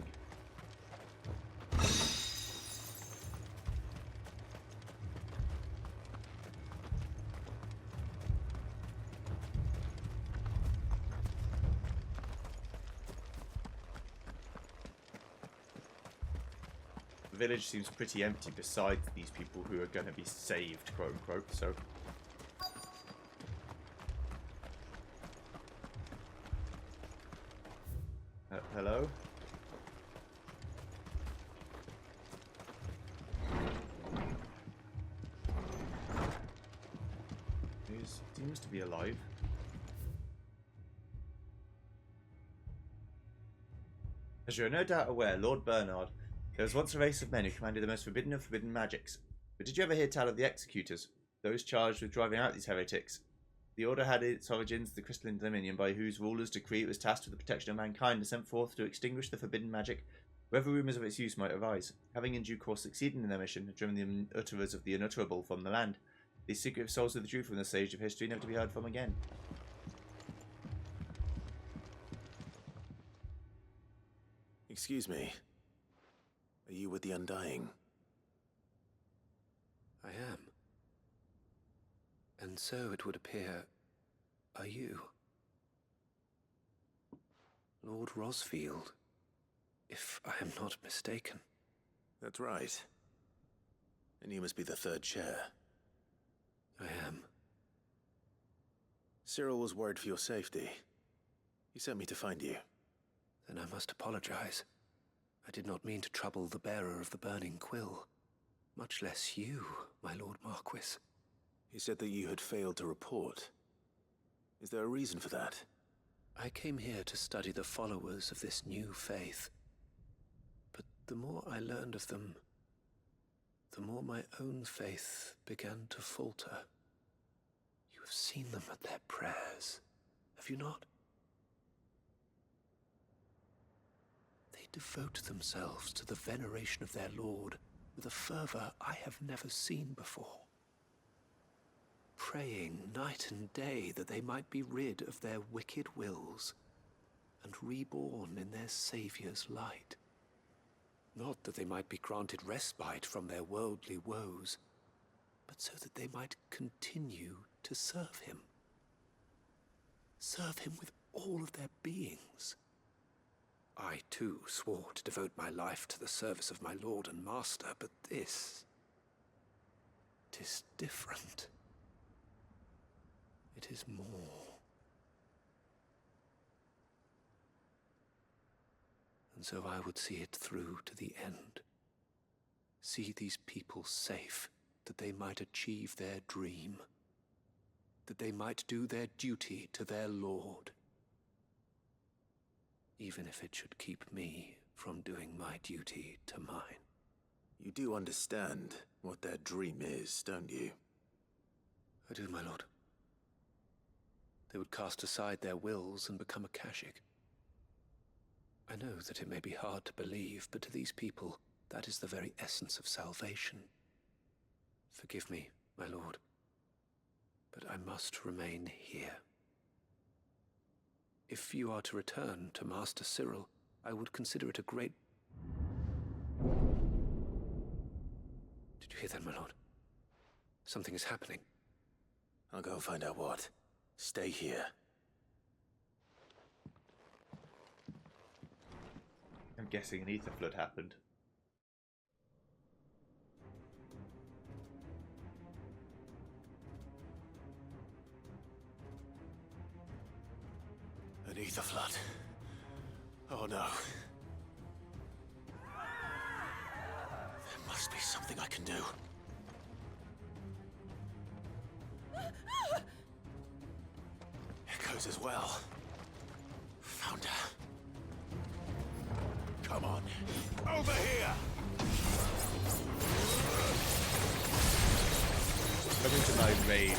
The village seems pretty empty besides these people who are going to be saved, quote unquote, so... hello? He seems to be alive. As you are no doubt aware, Lord Bernard, there was once a race of men who commanded the most forbidden of forbidden magics. But did you ever hear tell of the executors, those charged with driving out these heretics? The order had its origins in the crystalline dominion, by whose rulers' decree it was tasked with the protection of mankind and sent forth to extinguish the forbidden magic Whoever rumours of its use might arise, having in due course succeeded in their mission, have driven the utterers of the unutterable from the land. These secret souls withdrew from the stage of history, never to be heard from again. Excuse me. Are you with the Undying? I am. And so it would appear, are you? Lord Rosfield, if I am not mistaken. That's right. And you must be the third chair. I am. Cyril was worried for your safety. He sent me to find you. Then I must apologize. I did not mean to trouble the bearer of the burning quill. Much less you, my Lord Marquis. He said that you had failed to report. Is there a reason for that? I came here to study the followers of this new faith. But the more I learned of them, the more my own faith began to falter. You have seen them at their prayers, have you not? They devote themselves to the veneration of their Lord with a fervor I have never seen before. Praying night and day that they might be rid of their wicked wills and reborn in their Saviour's light. Not that they might be granted respite from their worldly woes, but so that they might continue to serve him. Serve him with all of their beings. I, too, swore to devote my life to the service of my Lord and Master, but this... 'tis different. It is more. And so I would see it through to the end. See these people safe, that they might achieve their dream. That they might do their duty to their Lord. Even if it should keep me from doing my duty to mine. You do understand what their dream is, don't you? I do, my lord. They would cast aside their wills and become Akashic. I know that it may be hard to believe, but to these people, that is the very essence of salvation. Forgive me, my lord, but I must remain here. If you are to return to Master Cyril, I would consider it a great... Did you hear that, my lord? Something is happening. I'll go and find out what. Stay here. I'm guessing an ether flood happened. An ether flood. Oh no. There must be something I can do. Echoes as well. Found her. Come on. Over here! Look into my rage.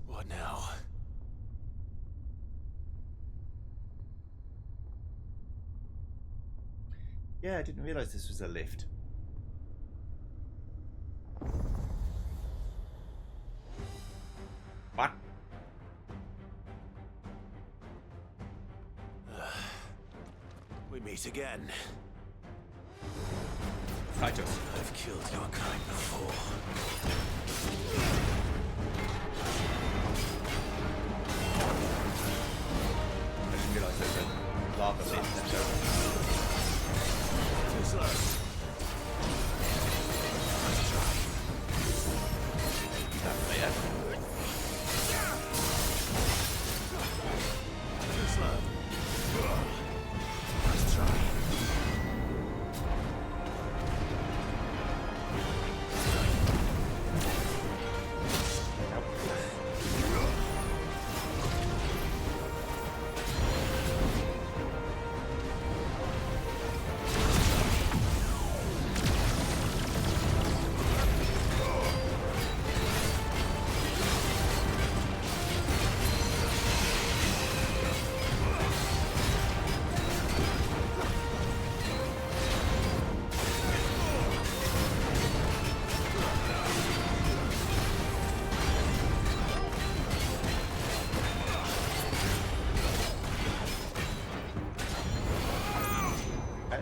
What now? Yeah, I didn't realise this was a lift. What? We meet again. Fight us. I've killed your kind before. I didn't realise there was a lava pit left over. Too slow. Let's try. That later.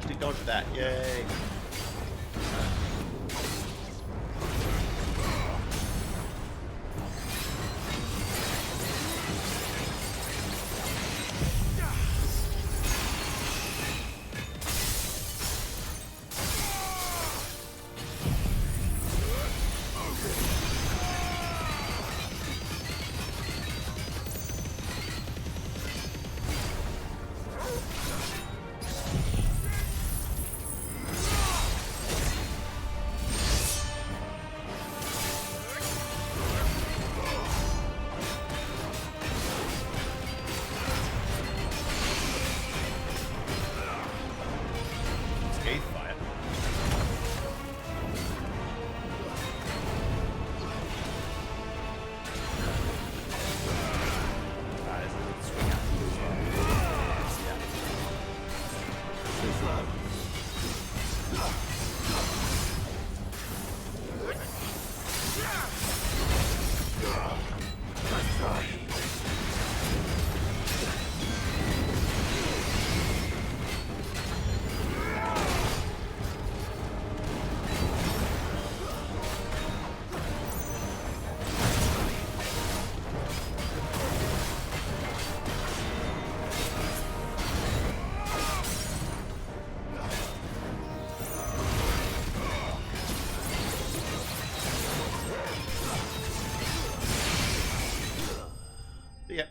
actually dodged that. Yay! Yeah.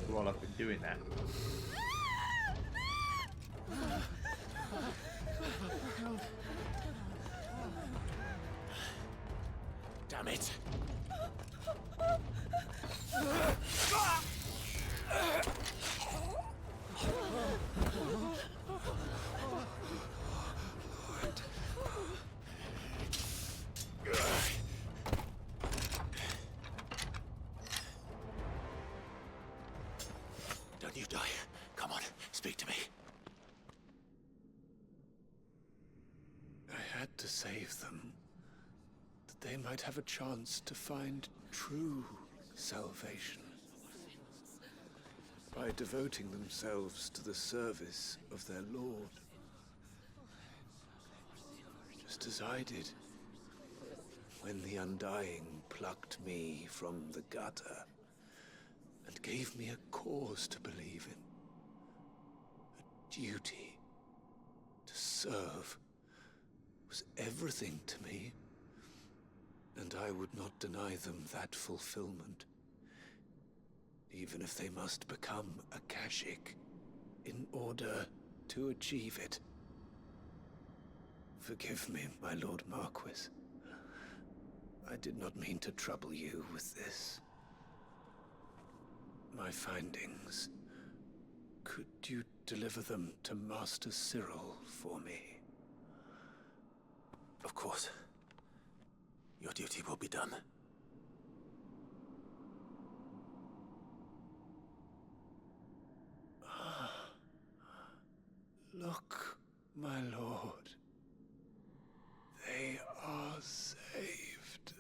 While I've been doing that. Damn it. Don't you die. Come on, speak to me. I had to save them, that they might have a chance to find true salvation. By devoting themselves to the service of their Lord. Just as I did, when the Undying plucked me from the gutter and gave me a cause to believe in. A duty to serve was everything to me, and I would not deny them that fulfillment, even if they must become a Kashik in order to achieve it. Forgive me, my Lord Marquis. I did not mean to trouble you with this. My findings. Could you deliver them to Master Cyril for me? Of course. Your duty will be done. Look, my lord. They are saved.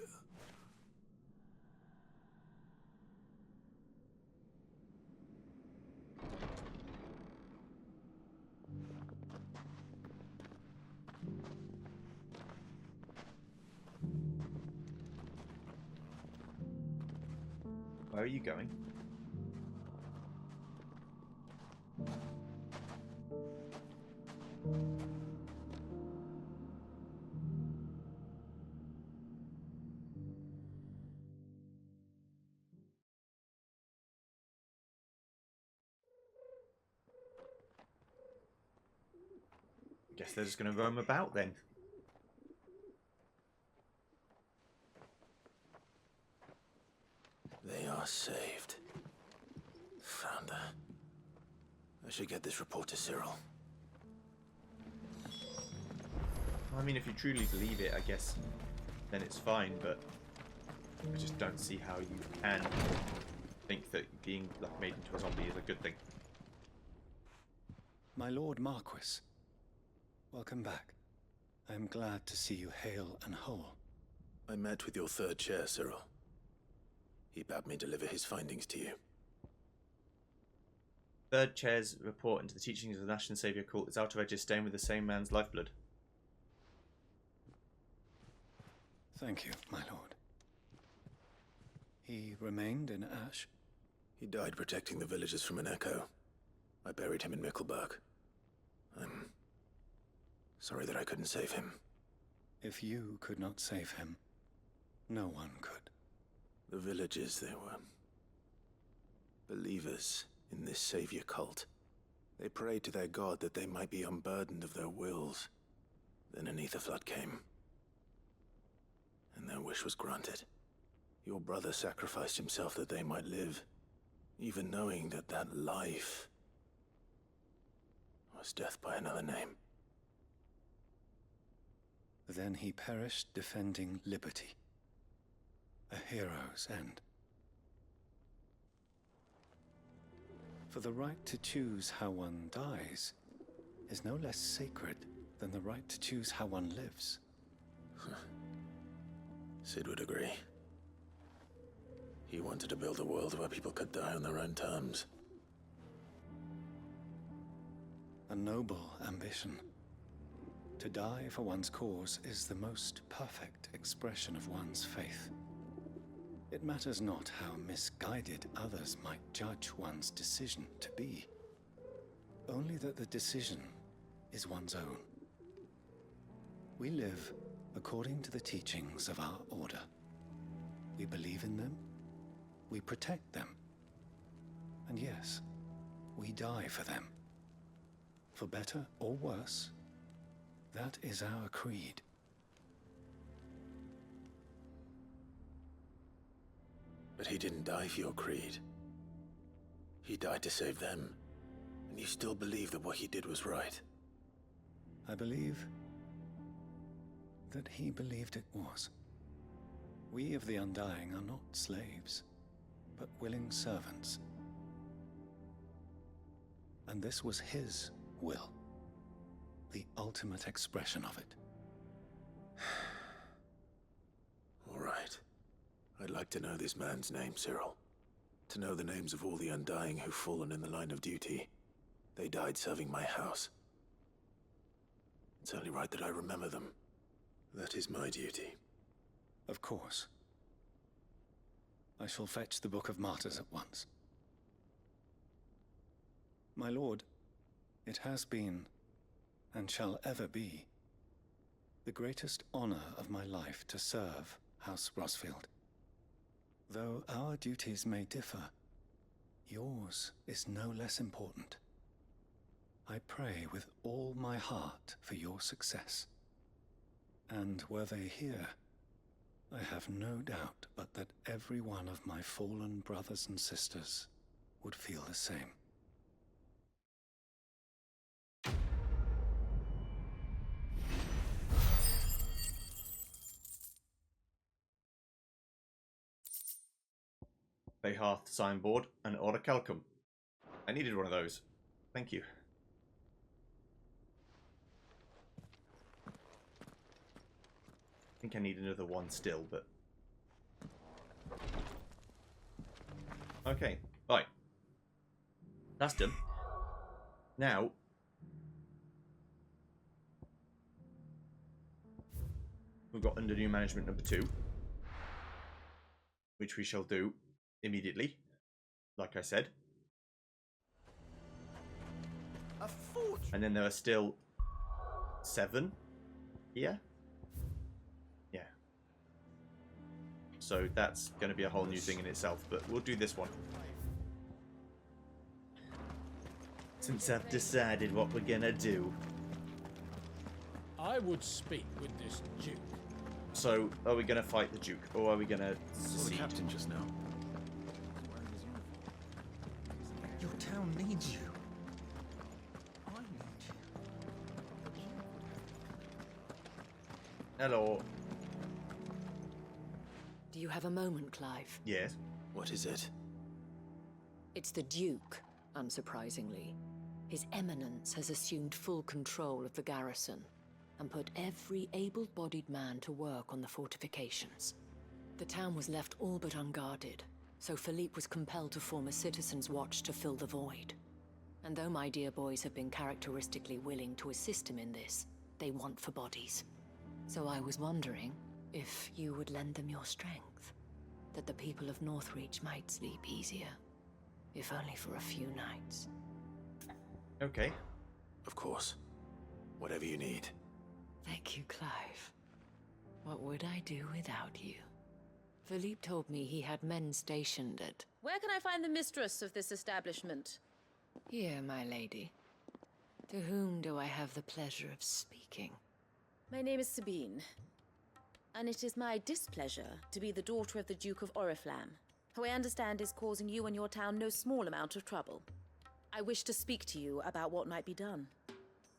Where are you going? Guess they're just going to roam about then. They are saved. Founder. I should get this report to Cyril. I mean, if you truly believe it, I guess, then it's fine, but I just don't see how you can think that being made into a zombie is a good thing. My Lord Marquis, Welcome back. I am glad to see you hale and whole. I met with your third chair, Cyril. He bade me deliver his findings to you. Third chair's report into the teachings of the National Saviour cult is out of edges, stained with the same man's lifeblood. Thank you, my lord. He remained in Ash? He died protecting the villagers from an echo. I buried him in Mickelberg. I'm sorry that I couldn't save him. If you could not save him, no one could. The villagers, they were believers in this savior cult. They prayed to their god that they might be unburdened of their wills. Then an ether flood came, and their wish was granted. Your brother sacrificed himself that they might live, even knowing that that life was death by another name. Then he perished defending liberty. A hero's end. For the right to choose how one dies is no less sacred than the right to choose how one lives. Sid would agree. He wanted to build a world where people could die on their own terms. A noble ambition. To die for one's cause is the most perfect expression of one's faith. It matters not how misguided others might judge one's decision to be. Only that the decision is one's own. We live according to the teachings of our order. We believe in them, we protect them, and yes, we die for them. For better or worse, that is our creed. But he didn't die for your creed. He died to save them, and you still believe that what he did was right. I believe that he believed it was. We of the Undying are not slaves, but willing servants. And this was his will, the ultimate expression of it. All right. I'd like to know this man's name, Cyril. To know the names of all the Undying who've fallen in the line of duty. They died serving my house. It's only right that I remember them. That is my duty. Of course. I shall fetch the Book of Martyrs at once. My lord, it has been, and shall ever be, the greatest honor of my life to serve House Rosfield. Though our duties may differ, yours is no less important. I pray with all my heart for your success. And were they here, I have no doubt but that every one of my fallen brothers and sisters would feel the same. They hearth signboard and order calcum. I needed one of those. Thank you. I think I need another one still, but... Okay, right. That's done. Now... we've got under new management number 2. Which we shall do immediately, like I said. And then there are still 7 here. Yeah. So that's going to be a whole new thing in itself, but we'll do this one. Since I've decided what we're going to do. I would speak with this Duke. So, are we going to fight the Duke, or are we going to Saw the captain just now. Your town needs you. I need you. Hello. Do you have a moment, Clive? Yes. What is it? It's the Duke, unsurprisingly. His Eminence has assumed full control of the garrison and put every able-bodied man to work on the fortifications. The town was left all but unguarded, so Philippe was compelled to form a citizens' watch to fill the void. And though my dear boys have been characteristically willing to assist him in this, they want for bodies. So I was wondering if you would lend them your strength, that the people of Northreach might sleep easier, if only for a few nights. Okay. Of course. Whatever you need. Thank you, Clive. What would I do without you? Philippe told me he had men stationed at... Where can I find the mistress of this establishment? Here, my lady. To whom do I have the pleasure of speaking? My name is Sabine, and it is my displeasure to be the daughter of the Duke of Oriflamme, who I understand is causing you and your town no small amount of trouble. I wish to speak to you about what might be done.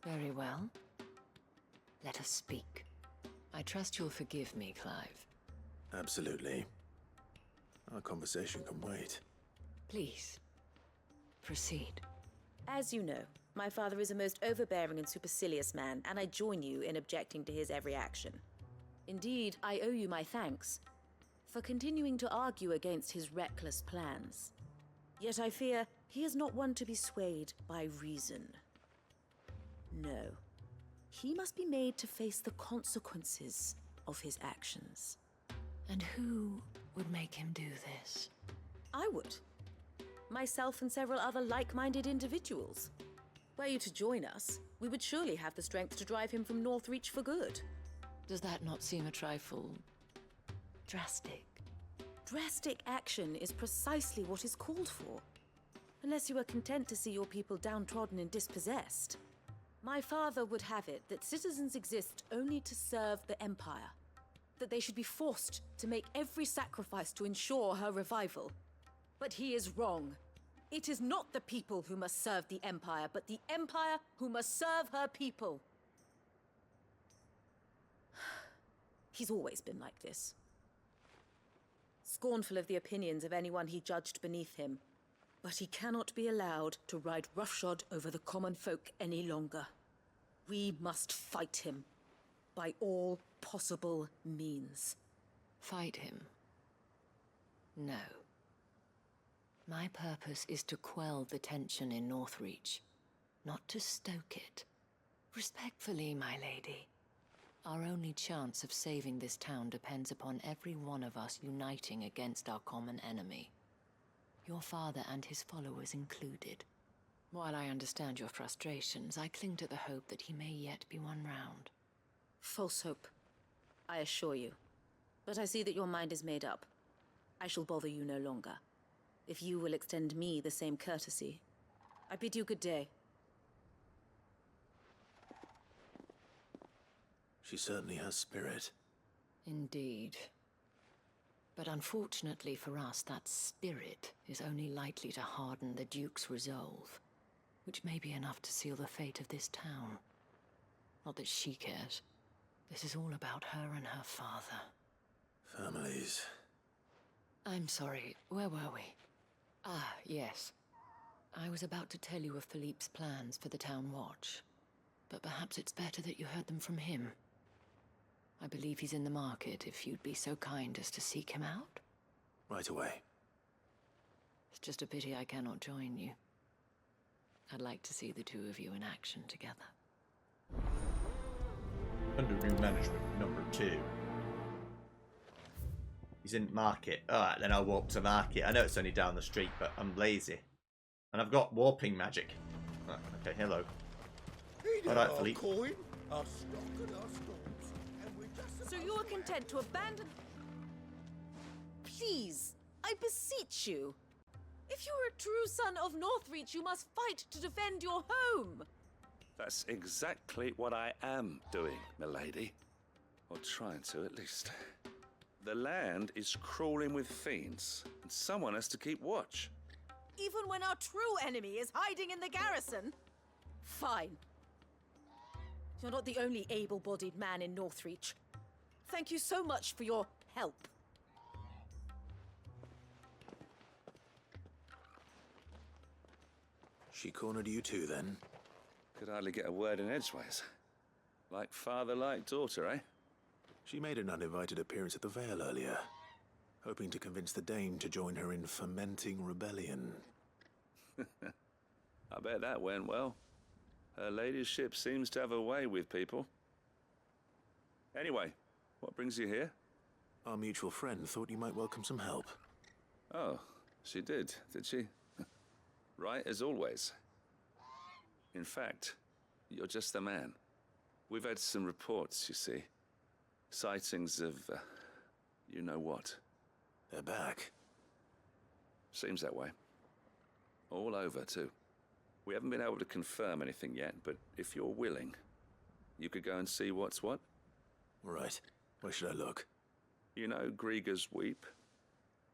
Very well. Let us speak. I trust you'll forgive me, Clive. Absolutely. Our conversation can wait. Please, proceed. As you know, my father is a most overbearing and supercilious man, and I join you in objecting to his every action. Indeed, I owe you my thanks for continuing to argue against his reckless plans. Yet I fear he is not one to be swayed by reason. No. He must be made to face the consequences of his actions. And who would make him do this? I would. Myself and several other like-minded individuals. Were you to join us, we would surely have the strength to drive him from Northreach for good. Does that not seem a trifle... drastic? Drastic action is precisely what is called for. Unless you are content to see your people downtrodden and dispossessed. My father would have it that citizens exist only to serve the Empire. That they should be forced to make every sacrifice to ensure her revival. But he is wrong. It is not the people who must serve the Empire, but the Empire who must serve her people. He's always been like this. Scornful of the opinions of anyone he judged beneath him. But he cannot be allowed to ride roughshod over the common folk any longer. We must fight him. By all possible means. Fight him? No. My purpose is to quell the tension in Northreach, not to stoke it. Respectfully, my lady. Our only chance of saving this town depends upon every one of us uniting against our common enemy. Your father and his followers included. While I understand your frustrations, I cling to the hope that he may yet be won round. False hope, I assure you. But I see that your mind is made up. I shall bother you no longer. If you will extend me the same courtesy, I bid you good day. She certainly has spirit. Indeed. But unfortunately for us, that spirit is only likely to harden the Duke's resolve, which may be enough to seal the fate of this town. Not that she cares. This is all about her and her father. Families. I'm sorry, where were we? Ah, yes. I was about to tell you of Philippe's plans for the town watch, but perhaps it's better that you heard them from him. I believe he's in the market, if you'd be so kind as to seek him out. Right away. It's just a pity I cannot join you. I'd like to see the two of you in action together. Under new management, number 2. He's in market. Alright, then I'll walk to market. I know it's only down the street, but I'm lazy. And I've got warping magic. Oh, okay, hello. Alright, Philippe. So you are content to abandon... Please, I beseech you. If you are a true son of Northreach, you must fight to defend your home. That's exactly what I am doing, milady. Or trying to, at least. The land is crawling with fiends, and someone has to keep watch. Even when our true enemy is hiding in the garrison? Fine. You're not the only able-bodied man in Northreach. Thank you so much for your help. She cornered you too, then? Could hardly get a word in edgeways. Like father, like daughter, eh? She made an uninvited appearance at the Vale earlier, hoping to convince the Dane to join her in fomenting rebellion. I bet that went well. Her ladyship seems to have a way with people. Anyway, what brings you here? Our mutual friend thought you might welcome some help. Oh, she did she? Right as always. In fact, you're just the man. We've had some reports, you see. Sightings of, you know what. They're back. Seems that way. All over, too. We haven't been able to confirm anything yet, but if you're willing, you could go and see what's what. Right. Where should I look? You know Grieger's Weep?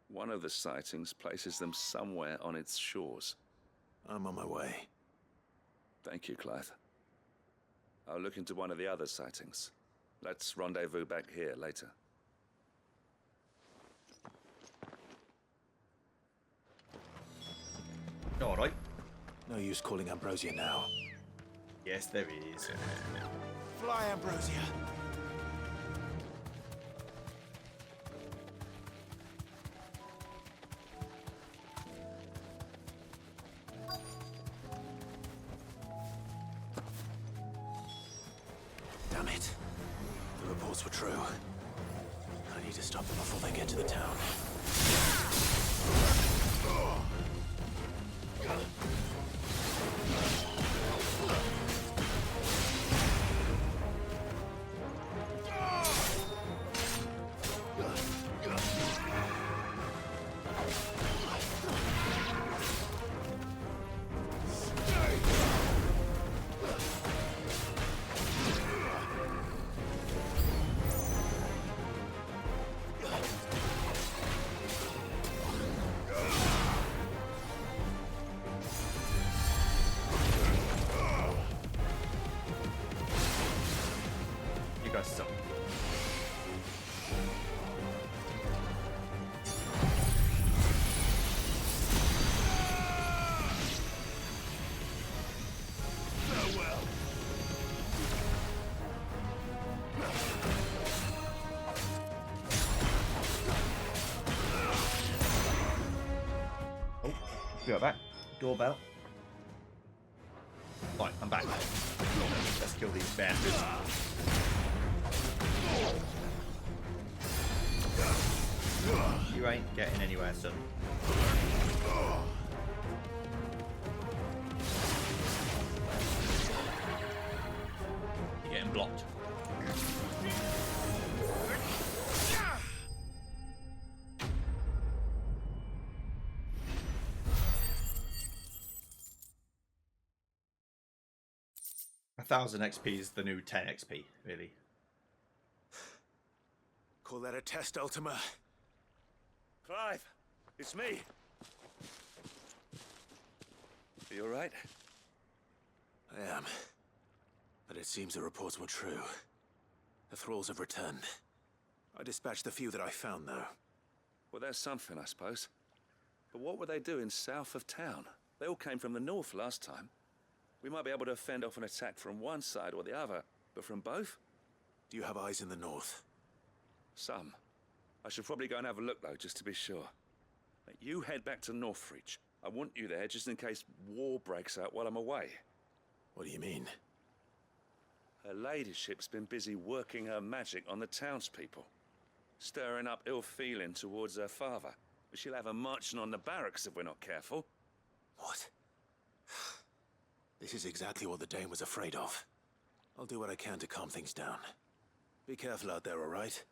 One of the sightings places them somewhere on its shores. I'm on my way. Thank you, Clive. I'll look into one of the other sightings. Let's rendezvous back here later. All right. No use calling Ambrosia now. Yes, there is. Fly, Ambrosia! Damn it. The reports were true. I need to stop them before they get to the town. You guys suck. Farewell. Oh, be right back. Doorbell. Right, I'm back. Let's kill these bastards. You ain't getting anywhere, son. You're getting blocked. A 1000 XP is the new 10 XP, really. Call that a test, Ultima? Clive, it's me. Are you all right? I am. But it seems the reports were true. The thralls have returned. I dispatched the few that I found, though. Well, that's something, I suppose. But what were they doing south of town? They all came from the north last time. We might be able to fend off an attack from one side or the other, but from both? Do you have eyes in the north? Some. I should probably go and have a look, though, just to be sure. You head back to Northreach. I want you there just in case war breaks out while I'm away. What do you mean? Her ladyship's been busy working her magic on the townspeople, stirring up ill feeling towards her father. She'll have her marching on the barracks if we're not careful. What? This is exactly what the Dane was afraid of. I'll do what I can to calm things down. Be careful out there, all right?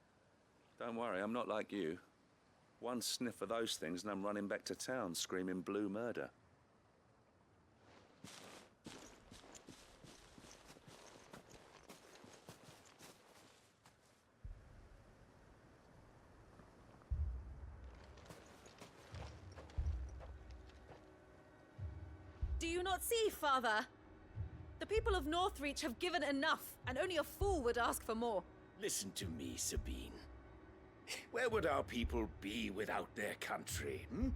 Don't worry, I'm not like you. One sniff of those things and I'm running back to town screaming blue murder. Do you not see, Father? The people of Northreach have given enough, and only a fool would ask for more. Listen to me, Sabine. Where would our people be without their country, hmm?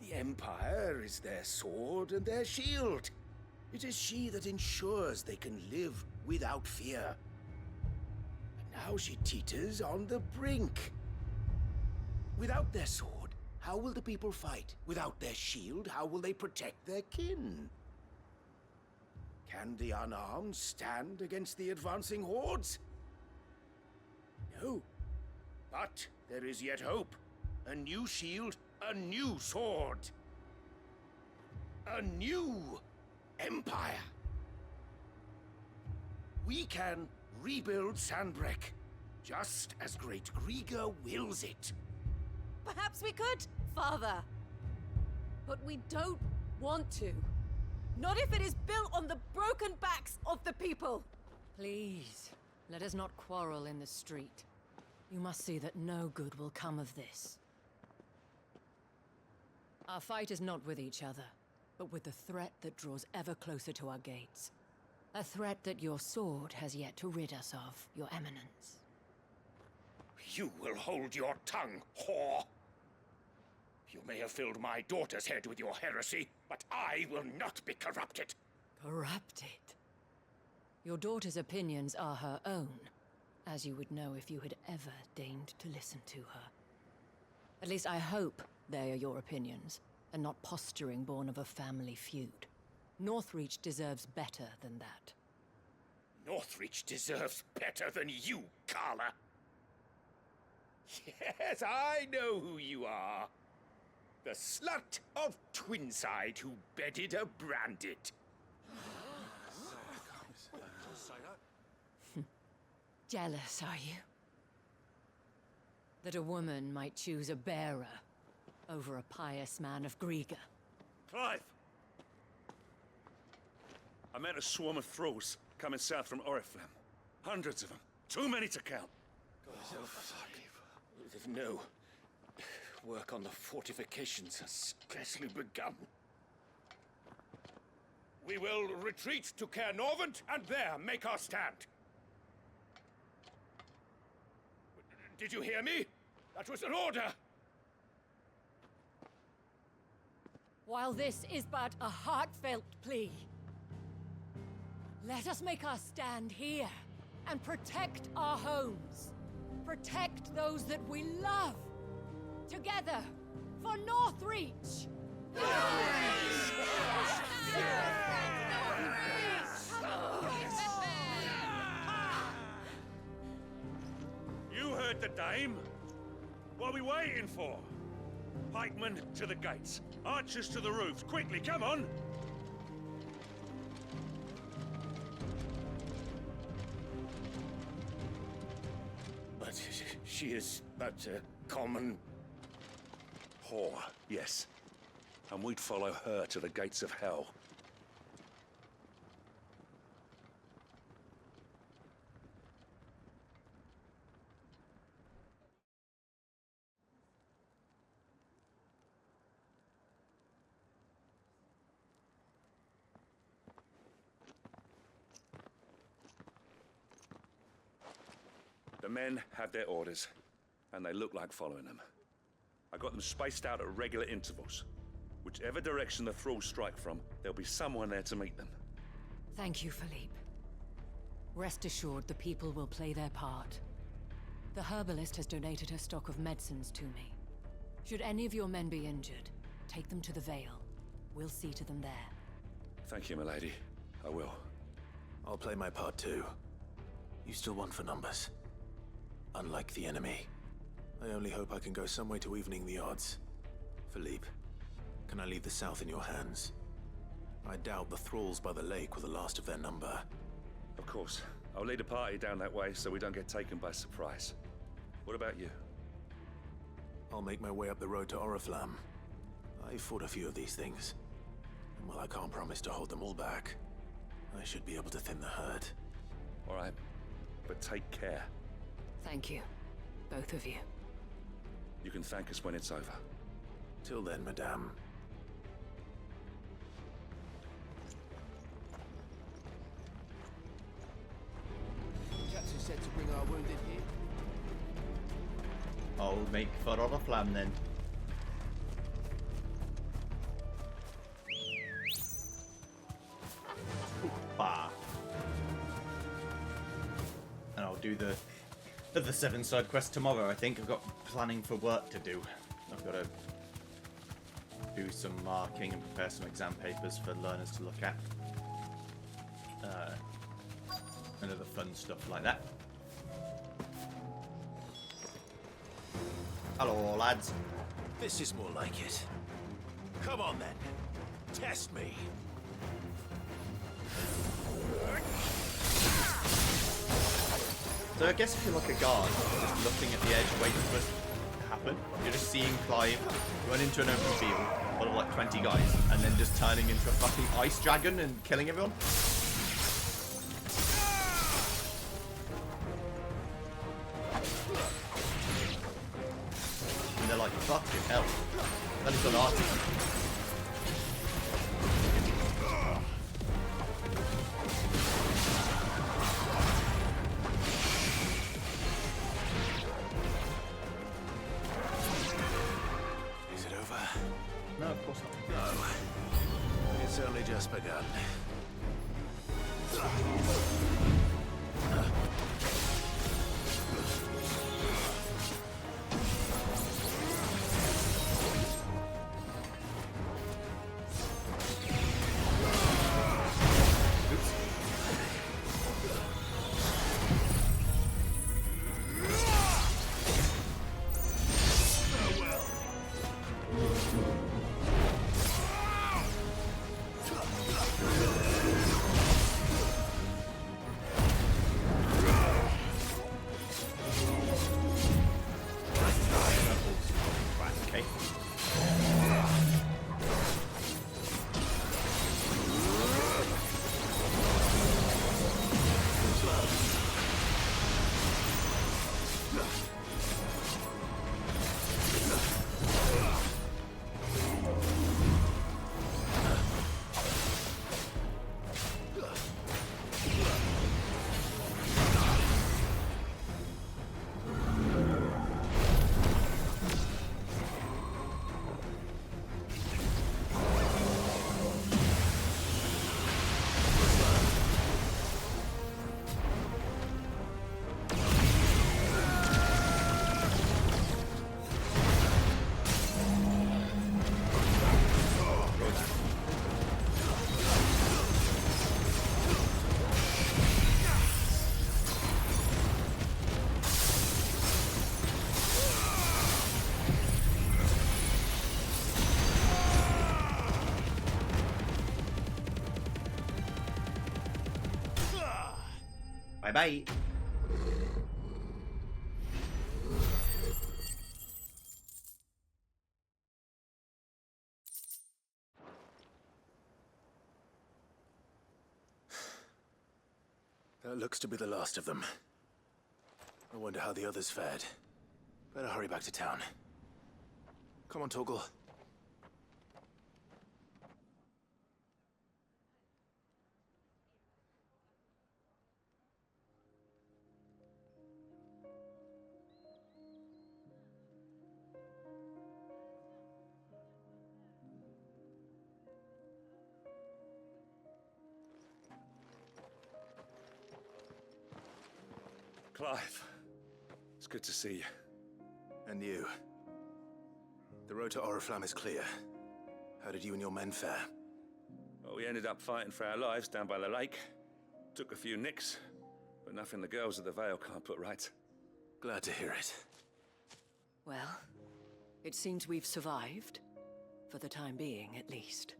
The Empire is their sword and their shield. It is she that ensures they can live without fear. And now she teeters on the brink. Without their sword, how will the people fight? Without their shield, how will they protect their kin? Can the unarmed stand against the advancing hordes? No. But there is yet hope. A new shield, a new sword. A new empire. We can rebuild Sandbreck, just as Great Grieger wills it. Perhaps we could, Father. But we don't want to. Not if it is built on the broken backs of the people. Please, let us not quarrel in the street. You must see that no good will come of this. Our fight is not with each other, but with the threat that draws ever closer to our gates. A threat that your sword has yet to rid us of, Your Eminence. You will hold your tongue, whore! You may have filled my daughter's head with your heresy, but I will not be corrupted. Corrupted? Your daughter's opinions are her own, as you would know if you had ever deigned to listen to her. At least I hope they are your opinions, and not posturing born of a family feud. Northreach deserves better than that. Northreach deserves better than you, Carla. Yes, I know who you are. The slut of Twinside who bedded a Brandit. Jealous, are you? That a woman might choose a bearer over a pious man of Grieger. Clive! I met a swarm of thralls coming south from Oriflamme. Hundreds of them. Too many to count. No. Work on the fortifications has scarcely begun. We will retreat to Caer Norvent and there make our stand. Did you hear me? That was an order! While this is but a heartfelt plea, let us make our stand here and protect our homes. Protect those that we love. Together, for Northreach! You heard the dame. What are we waiting for? Pikemen to the gates. Archers to the roofs. Quickly, come on! But she is but a common whore, yes. And we'd follow her to the gates of hell. The men have their orders, and they look like following them. I got them spaced out at regular intervals. Whichever direction the thralls strike from, there'll be someone there to meet them. Thank you, Philippe. Rest assured the people will play their part. The herbalist has donated her stock of medicines to me. Should any of your men be injured, take them to the Vale. We'll see to them there. Thank you, milady. I will. I'll play my part too. You still want for numbers. Unlike the enemy. I only hope I can go some way to evening the odds. Philippe, can I leave the south in your hands? I doubt the thralls by the lake were the last of their number. Of course. I'll lead a party down that way so we don't get taken by surprise. What about you? I'll make my way up the road to Oriflamme. I fought a few of these things. And while I can't promise to hold them all back, I should be able to thin the herd. All right. But take care. Thank you. Both of you. You can thank us when it's over. Till then, madame. Jackson said to bring our wounded here. I'll make for Oriflamme then. do the 7 side quests tomorrow. I think I've got planning for work to do. I've got to do some marking and prepare some exam papers for learners to look at, and other fun stuff like that. Hello, lads. This is more like it. Come on then. Test me. So I guess if you're like a guard, just looking at the edge, waiting for it to happen, you're just seeing Clive run into an open field full of like 20 guys, and then just turning into a fucking ice dragon and killing everyone. And they're like, fucking hell. That is an artist. Is it over? No, of course not. No. It's only just begun. Bye. That looks to be the last of them. I wonder how the others fared. Better hurry back to town. Come on, Torgal. Clive, it's good to see you. And you. The road to Oriflamme is clear. How did you and your men fare? Well, we ended up fighting for our lives down by the lake. Took a few nicks, but nothing the girls of the Vale can't put right. Glad to hear it. Well, it seems we've survived. For the time being, at least.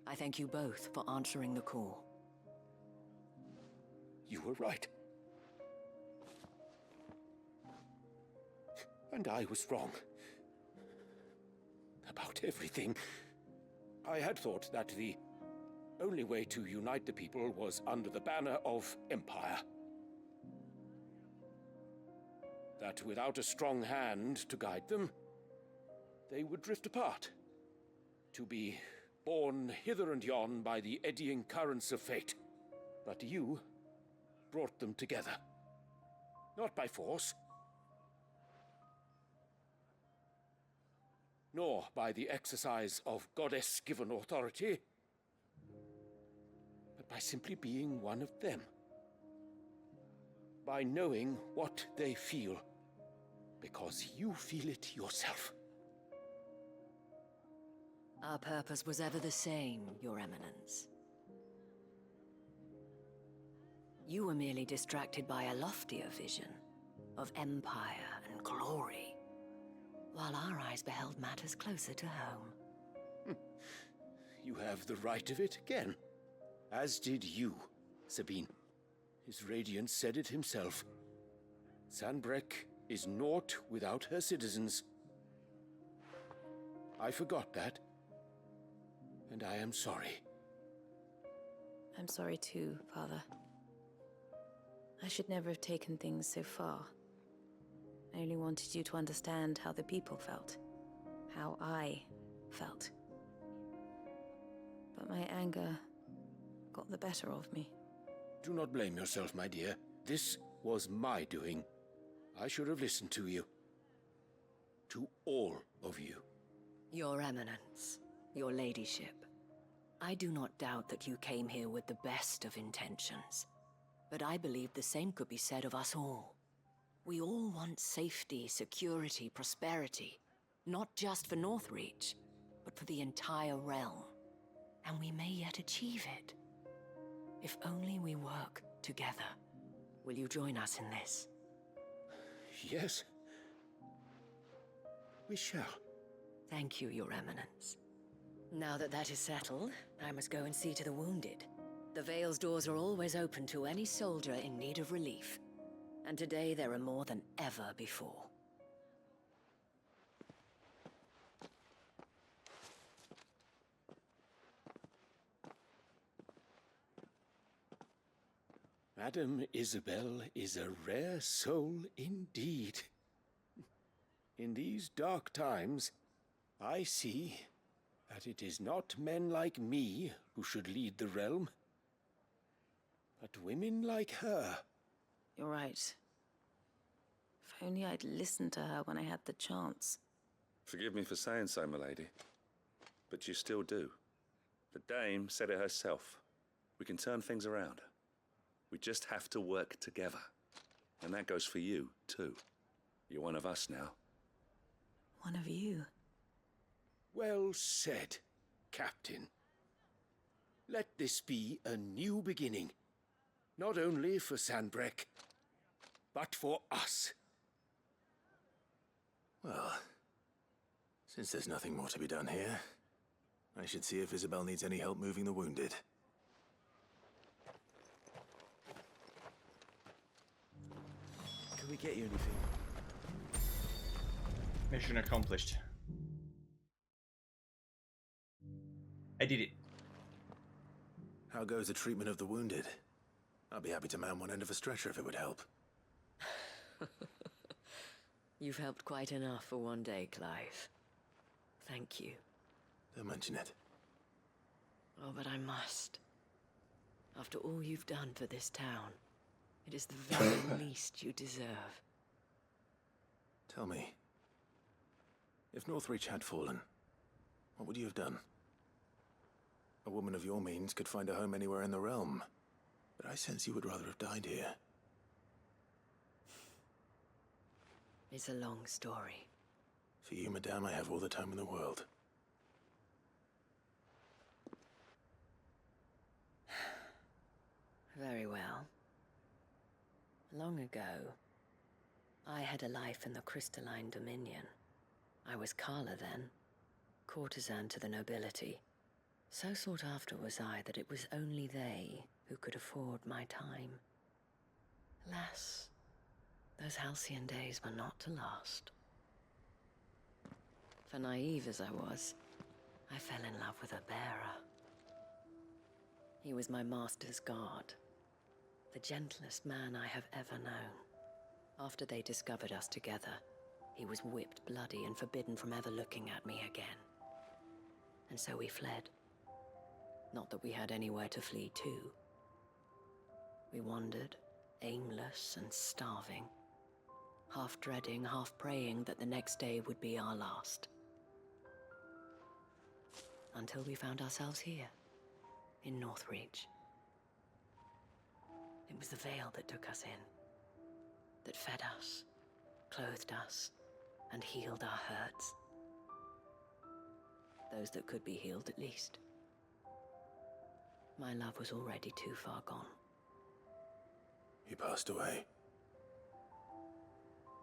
I thank you both for answering the call. You were right. And I was wrong. About everything. I had thought that the only way to unite the people was under the banner of Empire. That without a strong hand to guide them, they would drift apart. To be borne hither and yon by the eddying currents of fate. But you brought them together. Not by force, nor by the exercise of goddess-given authority, but by simply being one of them. by knowing what they feel, because you feel it yourself. Our purpose was ever the same, Your Eminence. You were merely distracted by a loftier vision of empire and glory, while our eyes beheld matters closer to home. You have the right of it again. As did you, Sabine. His Radiance said it himself. Sanbreque is naught without her citizens. I forgot that. And I am sorry. I'm sorry too, Father. I should never have taken things so far. I only wanted you to understand how the people felt. How I felt. But my anger got the better of me. Do not blame yourself, my dear. This was my doing. I should have listened to you. To all of you. Your Eminence, your Ladyship, I do not doubt that you came here with the best of intentions. But I believe the same could be said of us all. We all want safety, security, prosperity. Not just for Northreach, but for the entire realm. And we may yet achieve it. If only we work together. Will you join us in this? Yes. We shall. Thank you, Your Eminence. Now that that is settled, I must go and see to the wounded. The Vale's doors are always open to any soldier in need of relief. And today there are more than ever before. Madame Isabel is a rare soul indeed. In these dark times, I see that it is not men like me who should lead the realm, but women like her. You're right. If only I'd listened to her when I had the chance. Forgive me for saying so, milady, but you still do. The Dame said it herself. We can turn things around. We just have to work together. And that goes for you, too. You're one of us now. One of you? Well said, Captain. Let this be a new beginning. Not only for Sanbreque, but for us. Well, since there's nothing more to be done here, I should see if Isabel needs any help moving the wounded. Can we get you anything? Mission accomplished. I did it. How goes the treatment of the wounded? I'd be happy to man one end of a stretcher if it would help. You've helped quite enough for one day, Clive. Thank you. Don't mention it. Oh, but I must. After all you've done for this town, it is the very least you deserve. Tell me, if Northreach had fallen, what would you have done? A woman of your means could find a home anywhere in the realm, but I sense you would rather have died here. It's a long story. For you, madame, I have all the time in the world. Very well. Long ago, I had a life in the Crystalline Dominion. I was Carla then, courtesan to the nobility. So sought after was I that it was only they who could afford my time. Alas, those halcyon days were not to last. For naive as I was, I fell in love with a bearer. He was my master's guard, the gentlest man I have ever known. After they discovered us together, he was whipped bloody and forbidden from ever looking at me again. And so we fled. Not that we had anywhere to flee to. We wandered, aimless and starving, half dreading, half praying that the next day would be our last. Until we found ourselves here, in Northreach. It was the Vale that took us in. that fed us, clothed us, and healed our hurts. Those that could be healed, at least. My love was already too far gone. He passed away.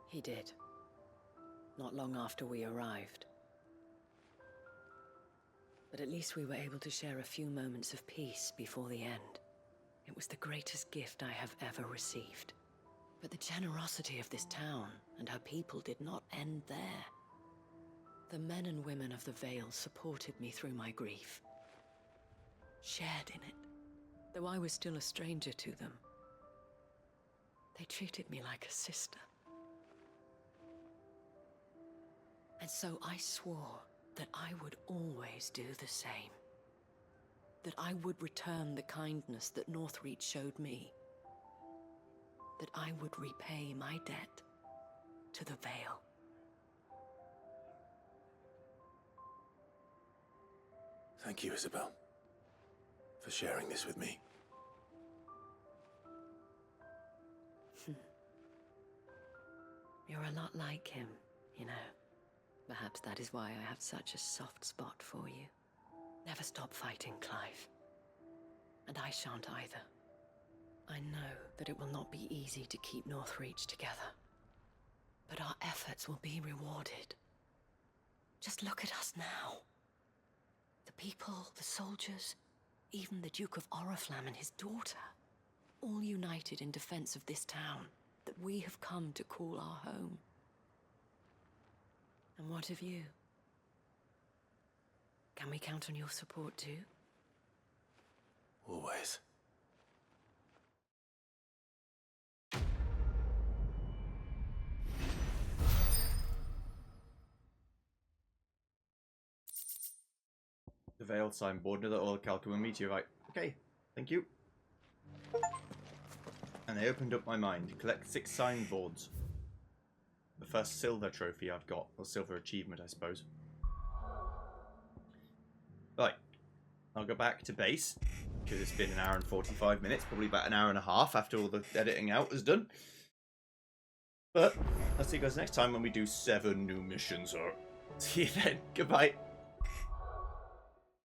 He did. Not long after we arrived. But at least we were able to share a few moments of peace before the end. It was the greatest gift I have ever received. But the generosity of this town and her people did not end there. The men and women of the Vale supported me through my grief. Shared in it, though I was still a stranger to them. They treated me like a sister. And so I swore that I would always do the same. That I would return the kindness that Northreach showed me. That I would repay my debt to the Vale. Thank you, Isabel, for sharing this with me. You're a lot like him, you know. Perhaps that is why I have such a soft spot for you. Never stop fighting, Clive. And I shan't either. I know that it will not be easy to keep Northreach together. But our efforts will be rewarded. Just look at us now. The people, the soldiers, even the Duke of Oriflamme and his daughter, all united in defense of this town that we have come to call our home. And what of you? Can we count on your support too? Always. The Veiled signboard, another oil calculum meteorite. Okay, thank you. And they opened up my mind. Collect 6 signboards. The first silver trophy I've got, or silver achievement, I suppose. Right, I'll go back to base, because it's been an hour and 45 minutes, probably about an hour and a half after all the editing out is done. But I'll see you guys next time when we do 7 new missions. Or see you then. Goodbye.